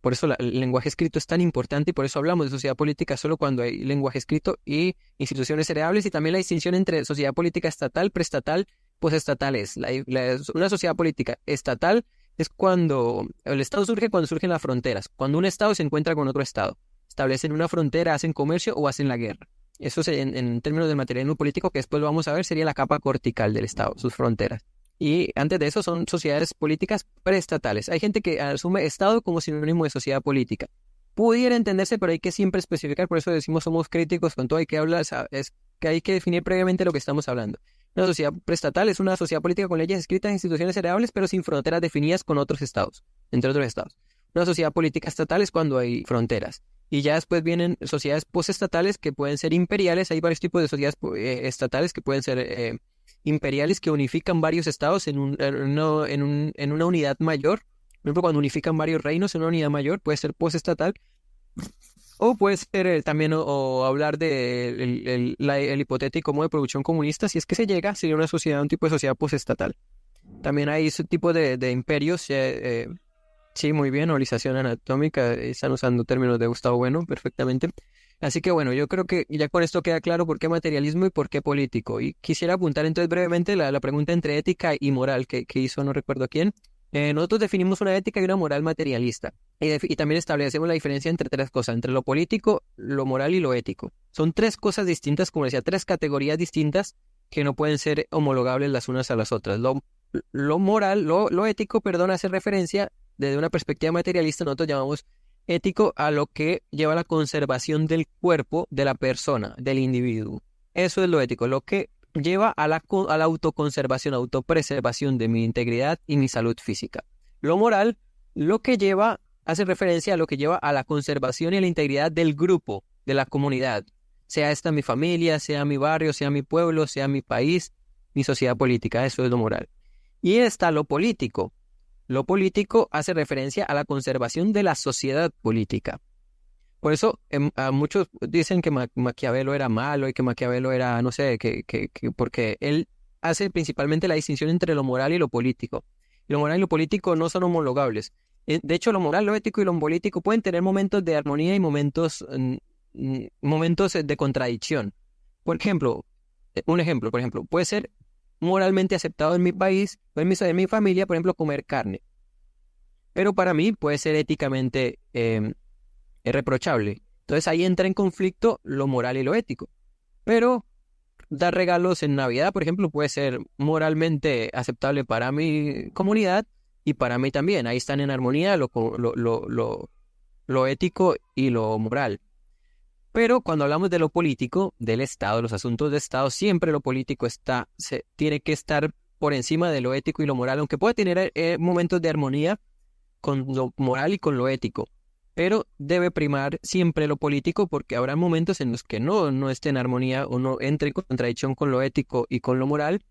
Por eso el lenguaje escrito es tan importante y por eso hablamos de sociedad política solo cuando hay lenguaje escrito y instituciones heredables y también la distinción entre sociedad política estatal, preestatal, posestatal una sociedad política estatal es cuando el Estado surge cuando surgen las fronteras, cuando un Estado se encuentra con otro Estado, establecen una frontera, hacen comercio o hacen la guerra. Eso es en términos de materialismo político que después lo vamos a ver, sería la capa cortical del Estado, sus fronteras. Y antes de eso son sociedades políticas preestatales. Hay gente que asume Estado como sinónimo de sociedad política. Pudiera entenderse, pero hay que siempre especificar, por eso decimos somos críticos con todo, hay que hablar, es que hay que definir previamente lo que estamos hablando. Una sociedad preestatal es una sociedad política con leyes escritas, instituciones heredables, pero sin fronteras definidas con otros estados, entre otros estados. Una sociedad política estatal es cuando hay fronteras. Y ya después vienen sociedades postestatales que pueden ser imperiales. Hay varios tipos de sociedades estatales que pueden ser imperiales que unifican varios estados en una unidad mayor. Por ejemplo, cuando unifican varios reinos en una unidad mayor, puede ser postestatal. O puede ser también o hablar de el hipotético modo de producción comunista. Si es que se llega, sería un tipo de sociedad postestatal. También hay ese tipo de imperios. Sí, muy bien, organización anatómica. Están usando términos de Gustavo Bueno perfectamente. Así que bueno, yo creo que ya con esto queda claro por qué materialismo y por qué político. Y quisiera apuntar entonces brevemente la pregunta entre ética y moral que hizo no recuerdo quién. Nosotros definimos una ética y una moral materialista. Y también establecemos la diferencia entre tres cosas, entre lo político, lo moral y lo ético. Son tres cosas distintas, como decía, tres categorías distintas que no pueden ser homologables las unas a las otras. Lo moral, lo ético, perdón, hace referencia desde una perspectiva materialista, nosotros llamamos ético a lo que lleva a la conservación del cuerpo de la persona, del individuo. Eso es lo ético, lo que lleva a la autoconservación, autopreservación de mi integridad y mi salud física. Lo moral, hace referencia a lo que lleva a la conservación y a la integridad del grupo, de la comunidad, sea esta mi familia, sea mi barrio, sea mi pueblo, sea mi país, mi sociedad política, eso es lo moral. Y está lo político. Lo político hace referencia a la conservación de la sociedad política. Por eso a muchos dicen que Maquiavelo era malo y que Maquiavelo era, no sé, porque él hace principalmente la distinción entre lo moral y lo político. Y lo moral y lo político no son homologables. De hecho, lo moral, lo ético y lo político pueden tener momentos de armonía y momentos de contradicción. Un ejemplo, puede ser moralmente aceptado en mi país o en mi familia, por ejemplo, comer carne. Pero para mí puede ser éticamente reprochable. Entonces ahí entra en conflicto lo moral y lo ético. Pero dar regalos en Navidad, por ejemplo, puede ser moralmente aceptable para mi comunidad y para mí también. Ahí están en armonía lo ético y lo moral. Pero cuando hablamos de lo político, del Estado, los asuntos de Estado, siempre lo político tiene que estar por encima de lo ético y lo moral, aunque puede tener momentos de armonía con lo moral y con lo ético. Pero debe primar siempre lo político porque habrá momentos en los que no esté en armonía o no entre en contradicción con lo ético y con lo moral.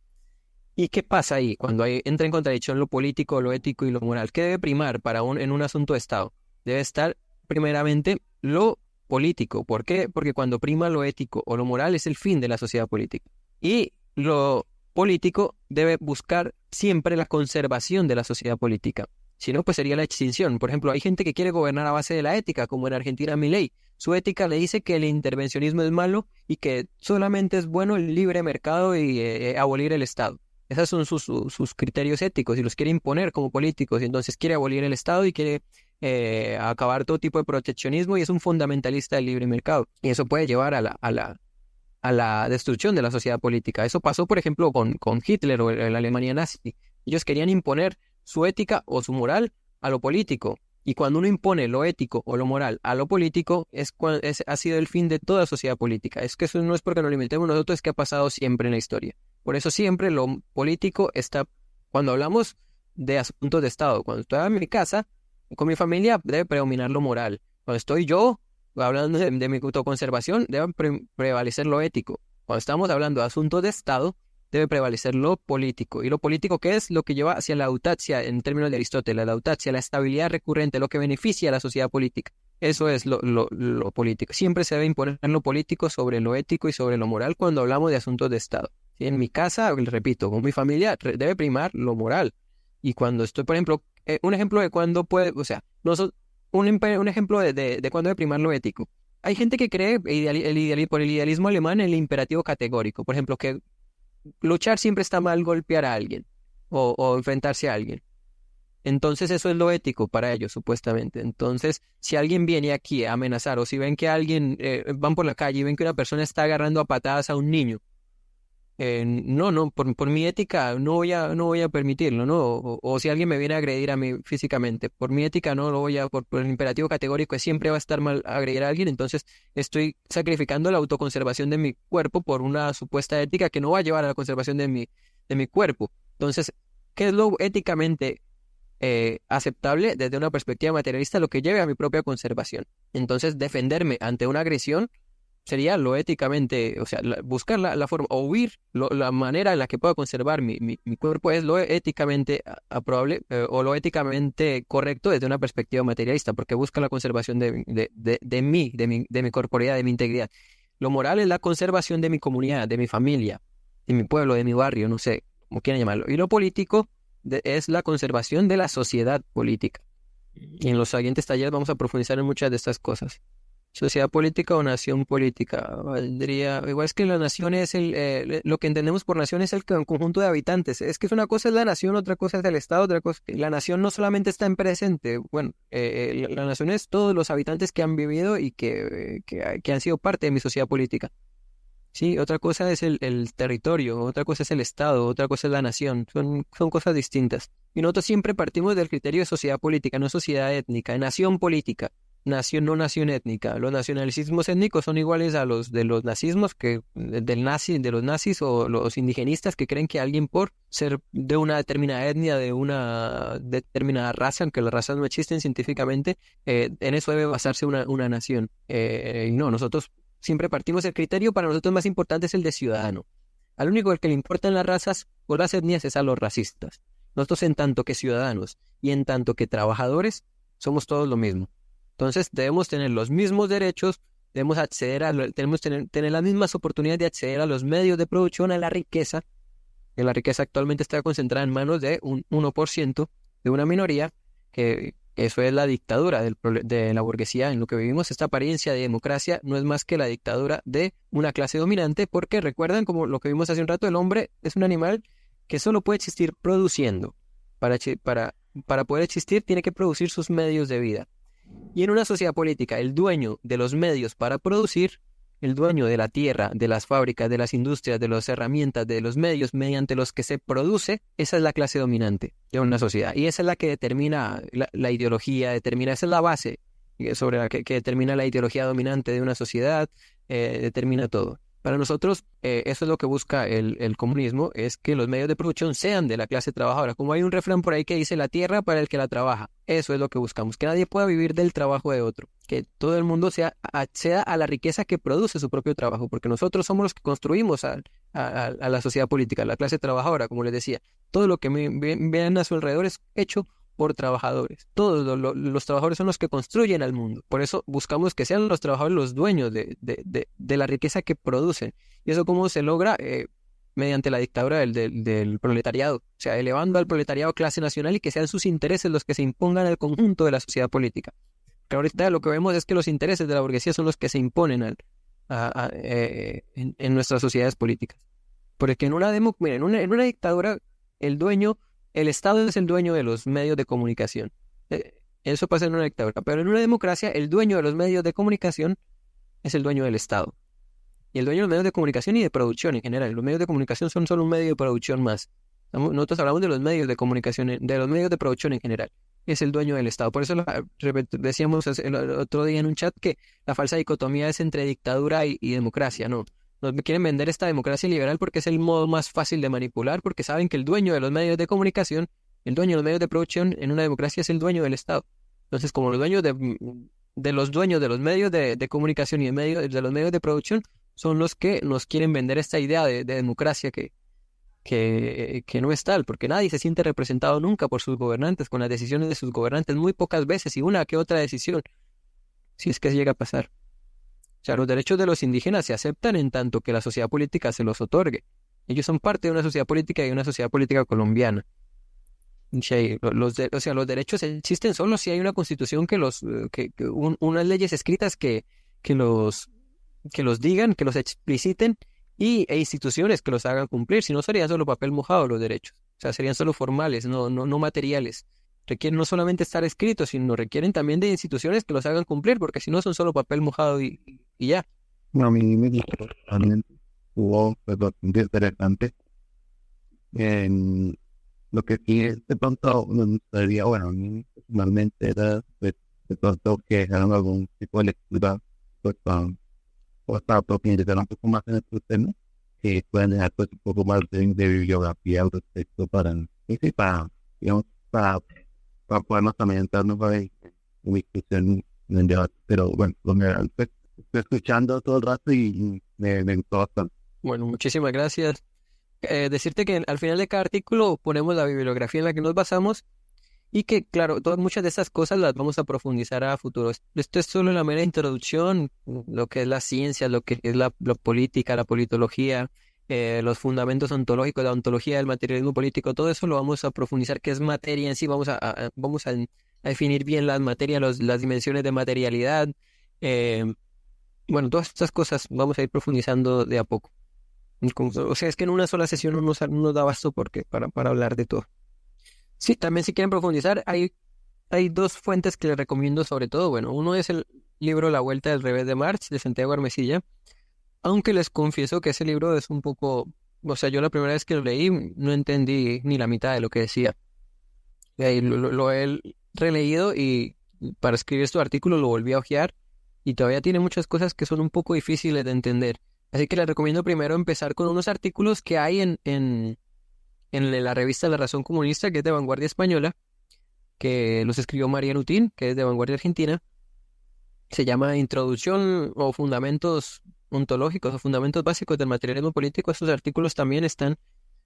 ¿Y qué pasa ahí cuando entra en contradicción lo político, lo ético y lo moral? ¿Qué debe primar en un asunto de Estado? Debe estar primeramente lo político. ¿Por qué? Porque cuando prima lo ético o lo moral es el fin de la sociedad política. Y lo político debe buscar siempre la conservación de la sociedad política. Si no, pues sería la extinción. Por ejemplo, hay gente que quiere gobernar a base de la ética, como en Argentina Milei. Su ética le dice que el intervencionismo es malo y que solamente es bueno el libre mercado y abolir el Estado. Esos son sus criterios éticos y los quiere imponer como políticos. Y entonces quiere abolir el Estado y quiere acabar todo tipo de proteccionismo y es un fundamentalista del libre mercado. Y eso puede llevar a la destrucción de la sociedad política. Eso pasó, por ejemplo, con Hitler o la Alemania nazi. Ellos querían imponer su ética o su moral a lo político. Y cuando uno impone lo ético o lo moral a lo político, ha sido el fin de toda sociedad política. Es que eso no es porque nos lo inventemos nosotros, es que ha pasado siempre en la historia. Por eso siempre lo político está, cuando hablamos de asuntos de Estado, cuando estoy en mi casa, con mi familia, debe predominar lo moral. Cuando estoy yo, hablando de mi autoconservación, debe prevalecer lo ético. Cuando estamos hablando de asuntos de Estado, debe prevalecer lo político. ¿Y lo político qué es? Lo que lleva hacia la autacia, en términos de Aristóteles, la autacia, la estabilidad recurrente, lo que beneficia a la sociedad política. Eso es lo político. Siempre se debe imponer lo político sobre lo ético y sobre lo moral cuando hablamos de asuntos de Estado. ¿Sí? En mi casa, repito, con mi familia, debe primar lo moral. Y cuando estoy, por ejemplo, un ejemplo de cuando puede, o sea, un ejemplo de cuando debe primar lo ético. Hay gente que cree por el idealismo alemán en el imperativo categórico. Por ejemplo, que luchar siempre está mal, golpear a alguien o enfrentarse a alguien. Entonces eso es lo ético para ellos, supuestamente. Entonces, si alguien viene aquí a amenazar o si ven que alguien, van por la calle y ven que una persona está agarrando a patadas a un niño, por mi ética no voy a permitirlo, ¿no? O si alguien me viene a agredir a mí físicamente, por mi ética no lo voy a, por el imperativo categórico que siempre va a estar mal agredir a alguien, entonces estoy sacrificando la autoconservación de mi cuerpo por una supuesta ética que no va a llevar a la conservación de mi cuerpo. Entonces, ¿qué es lo éticamente aceptable desde una perspectiva materialista? Lo que lleve a mi propia conservación. Entonces, defenderme ante una agresión sería lo éticamente, o sea, buscar la forma, o huir, la manera en la que pueda conservar mi cuerpo es lo éticamente aprobable o lo éticamente correcto desde una perspectiva materialista, porque busca la conservación de mi corporeidad, de mi integridad. Lo moral es la conservación de mi comunidad, de mi familia, de mi pueblo, de mi barrio, no sé, como quieran llamarlo. Y lo político es la conservación de la sociedad política. Y en los siguientes talleres vamos a profundizar en muchas de estas cosas. Sociedad política o nación política. Igual es que la nación es lo que entendemos por nación es el conjunto de habitantes. Es que una cosa es la nación, otra cosa es el Estado, otra cosa. La nación no solamente está en presente. Bueno, la nación es todos los habitantes que han vivido y que han sido parte de mi sociedad política. Sí, otra cosa es el territorio, otra cosa es el Estado, otra cosa es la nación. Son cosas distintas. Y nosotros siempre partimos del criterio de sociedad política, no sociedad étnica, de nación política. Nación, no nación étnica. Los nacionalismos étnicos son iguales a los de los nazismos, de los nazis o los indigenistas que creen que alguien por ser de una determinada etnia, de una determinada raza, aunque las razas no existen científicamente, en eso debe basarse una nación. Y no, nosotros siempre partimos del criterio, para nosotros más importante es el de ciudadano. Al único al que le importan las razas o las etnias es a los racistas. Nosotros en tanto que ciudadanos y en tanto que trabajadores somos todos lo mismo. Entonces debemos tener los mismos derechos, debemos tener las mismas oportunidades de acceder a los medios de producción, a la riqueza, que la riqueza actualmente está concentrada en manos de un 1% de una minoría, que eso es la dictadura de la burguesía en lo que vivimos. Esta apariencia de democracia no es más que la dictadura de una clase dominante, porque recuerdan, como lo que vimos hace un rato, el hombre es un animal que solo puede existir produciendo. Para poder existir tiene que producir sus medios de vida. Y en una sociedad política, el dueño de los medios para producir, el dueño de la tierra, de las fábricas, de las industrias, de las herramientas, de los medios mediante los que se produce, esa es la clase dominante de una sociedad. Y esa es la que determina la ideología, esa es la base sobre la que determina la ideología dominante de una sociedad, determina todo. Para nosotros, eso es lo que busca el comunismo, es que los medios de producción sean de la clase trabajadora. Como hay un refrán por ahí que dice, la tierra para el que la trabaja. Eso es lo que buscamos, que nadie pueda vivir del trabajo de otro, que todo el mundo acceda a la riqueza que produce su propio trabajo, porque nosotros somos los que construimos a la sociedad política, la clase trabajadora, como les decía. Todo lo que vean a su alrededor es hecho por trabajadores. Todos los trabajadores son los que construyen al mundo. Por eso buscamos que sean los trabajadores los dueños de la riqueza que producen. ¿Y eso cómo se logra? Mediante la dictadura del proletariado. O sea, elevando al proletariado clase nacional y que sean sus intereses los que se impongan al conjunto de la sociedad política. Que ahorita lo que vemos es que los intereses de la burguesía son los que se imponen en nuestras sociedades políticas. Porque en una dictadura, el Estado es el dueño de los medios de comunicación. Eso pasa en una dictadura. Pero en una democracia, el dueño de los medios de comunicación es el dueño del Estado. Y el dueño de los medios de comunicación y de producción en general. Los medios de comunicación son solo un medio de producción más. Nosotros hablamos de los medios de comunicación, de los medios de producción en general. Es el dueño del Estado. Por eso decíamos el otro día en un chat que la falsa dicotomía es entre dictadura y democracia, ¿no? Nos quieren vender esta democracia liberal porque es el modo más fácil de manipular, porque saben que el dueño de los medios de comunicación, el dueño de los medios de producción en una democracia es el dueño del Estado. Entonces, como los dueños de los dueños de los medios de comunicación y de los medios de producción son los que nos quieren vender esta idea de democracia que no es tal, porque nadie se siente representado nunca por sus gobernantes, con las decisiones de sus gobernantes, muy pocas veces, y una que otra decisión, si es que llega a pasar. O sea, los derechos de los indígenas se aceptan en tanto que la sociedad política se los otorgue. Ellos son parte de una sociedad política y una sociedad política colombiana. Sí, o sea, los derechos existen solo si hay una constitución unas leyes escritas que los digan, que los expliciten e instituciones que los hagan cumplir. Si no, serían solo papel mojado los derechos. O sea, serían solo formales, no materiales. Requieren no solamente estar escritos, sino requieren también de instituciones que los hagan cumplir, porque si no son solo papel mojado y ya. No, a mí me gustó también, hubo pues, bastante interesante. En lo que sí de pronto me gustaría, bueno, a mí personalmente era pues, de pronto que hagan algún tipo de lectura pues, o para profundizar un poco más en estos temas, que puedan dejar pues, un poco más de bibliografía al respecto digamos, para podernos también entrarnos en discusión en el debate. Pero bueno, lo general, pues, estoy escuchando todo el rato y me gustó bastante. Bueno, muchísimas gracias. Decirte que al final de cada artículo ponemos la bibliografía en la que nos basamos y que, claro, muchas de estas cosas las vamos a profundizar a futuro. Esto es solo la mera introducción, lo que es la ciencia, lo que es la política, la politología, los fundamentos ontológicos, la ontología del materialismo político, todo eso lo vamos a profundizar, que es materia en sí. Vamos a definir bien las materias, las dimensiones de materialidad. Bueno, todas estas cosas vamos a ir profundizando de a poco. O sea, es que en una sola sesión no nos da abasto para hablar de todo. Sí, también si quieren profundizar, hay dos fuentes que les recomiendo sobre todo. Bueno, uno es el libro La Vuelta del Revés de Marx, de Santiago Armesilla, aunque les confieso que ese libro es un poco... O sea, yo la primera vez que lo leí no entendí ni la mitad de lo que decía. Y ahí lo he releído y para escribir este artículo lo volví a hojear y todavía tiene muchas cosas que son un poco difíciles de entender. Así que les recomiendo primero empezar con unos artículos que hay en la revista La Razón Comunista, que es de Vanguardia Española, que los escribió María Nutín, que es de Vanguardia Argentina. Se llama Introducción o Fundamentos Ontológicos o Fundamentos Básicos del Materialismo Político. Estos artículos también están...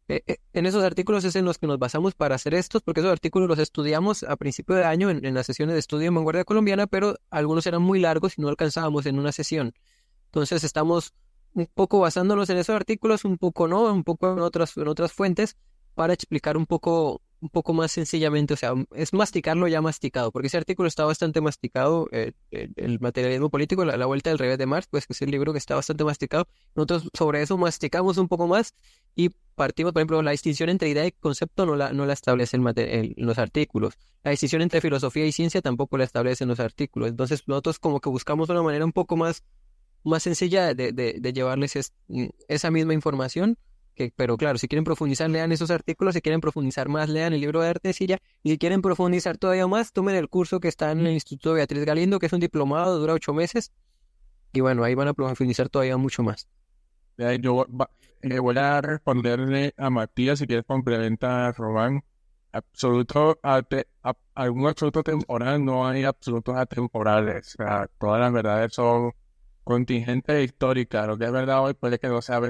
en esos artículos es en los que nos basamos para hacer estos, porque esos artículos los estudiamos a principio de año en las sesiones de estudio en Vanguardia Colombiana, pero algunos eran muy largos y no alcanzábamos en una sesión. Entonces estamos un poco basándonos en esos artículos, un poco no, un poco en otras fuentes, para explicar un poco más sencillamente. O sea, es masticarlo ya masticado, porque ese artículo está bastante masticado, el materialismo político, la vuelta del revés de Marx, pues que es el libro que está bastante masticado. Nosotros sobre eso masticamos un poco más y partimos, por ejemplo, la distinción entre idea y concepto no la establece los artículos. La distinción entre filosofía y ciencia tampoco la establecen los artículos. Entonces nosotros como que buscamos una manera un poco más sencilla de llevarles esa misma información, pero claro, si quieren profundizar, lean esos artículos. Si quieren profundizar más, lean el libro de Artesilla, y si quieren profundizar todavía más, tomen el curso que está en el Instituto Beatriz Galindo, que es un diplomado, dura 8 meses, y bueno, ahí van a profundizar todavía mucho más. Voy a responderle a Matías, si quieres complementa, Román. Algún absoluto temporal, no hay absolutos atemporales. O sea, todas las verdades son contingente histórica. Lo que es verdad hoy puede que no sea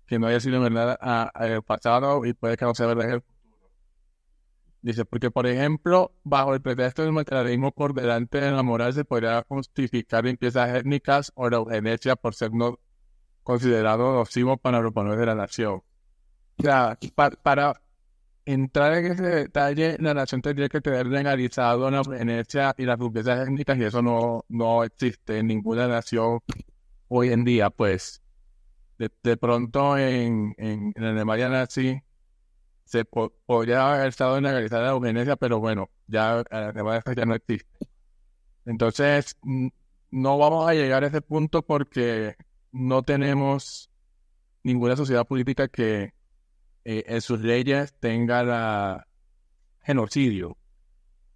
que no haya sido verdad en el pasado, y puede que no sea verdad en el futuro. Dice, porque por ejemplo, bajo el pretexto del materialismo por delante de la moral se podría justificar limpiezas étnicas o la eugenesia por ser no considerado nocivo para los valores de la nación. O sea, para entrar en ese detalle, la nación tendría que tener legalizado la eugenesia y las limpiezas étnicas, y eso no existe en ninguna nación hoy en día. Pues de pronto en la Alemania nazi se podría haber estado legalizada la eugenesia, pero bueno, ya la Alemania ya no existe. Entonces no vamos a llegar a ese punto porque no tenemos ninguna sociedad política que en sus leyes tenga la genocidio,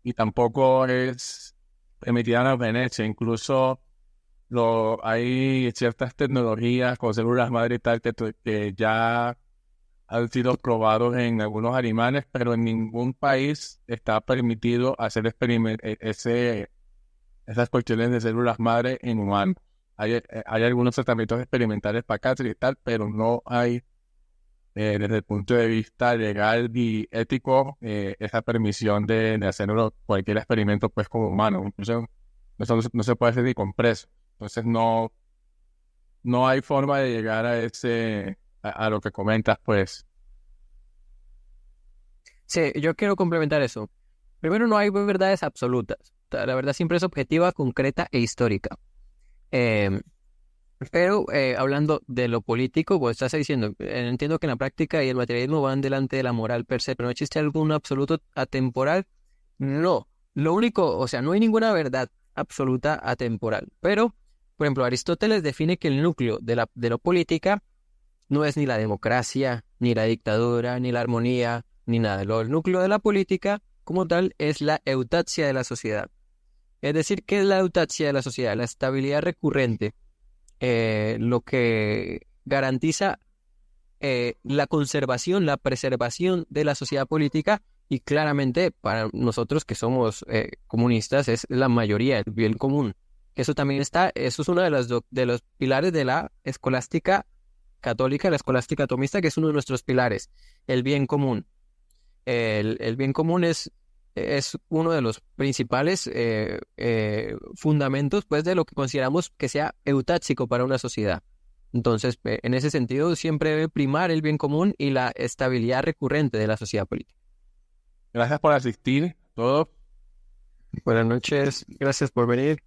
y tampoco es permitida la violencia. Incluso hay ciertas tecnologías con células madre y tal que ya han sido probados en algunos animales, pero en ningún país está permitido hacer esas cuestiones de células madre en humanos. Hay algunos tratamientos experimentales para cáncer y tal, pero no hay, desde el punto de vista legal y ético, esa permisión de hacer cualquier experimento pues con humanos. Incluso eso no se puede hacer ni con presos. Entonces no hay forma de llegar a lo que comentas, pues. Sí, yo quiero complementar eso. Primero, no hay verdades absolutas. O sea, la verdad siempre es objetiva, concreta e histórica. Em, pero hablando de lo político, pues estás diciendo, entiendo que en la práctica y el materialismo van delante de la moral per se, pero ¿no existe algún absoluto atemporal? No. Lo único, o sea, no hay ninguna verdad absoluta atemporal. Pero, por ejemplo, Aristóteles define que el núcleo de lo política no es ni la democracia, ni la dictadura, ni la armonía, ni nada. El núcleo de la política, como tal, es la eutaxia de la sociedad. Es decir, ¿qué es la eutaxia de la sociedad? La estabilidad recurrente, lo que garantiza la conservación, la preservación de la sociedad política, y claramente para nosotros que somos comunistas es la mayoría, el bien común. Eso también eso es uno de los pilares de la escolástica católica, la escolástica atomista, que es uno de nuestros pilares, el bien común. El bien común es uno de los principales fundamentos, pues, de lo que consideramos que sea eutáxico para una sociedad. Entonces, en ese sentido, siempre debe primar el bien común y la estabilidad recurrente de la sociedad política. Gracias por asistir a todos. Buenas noches, gracias por venir.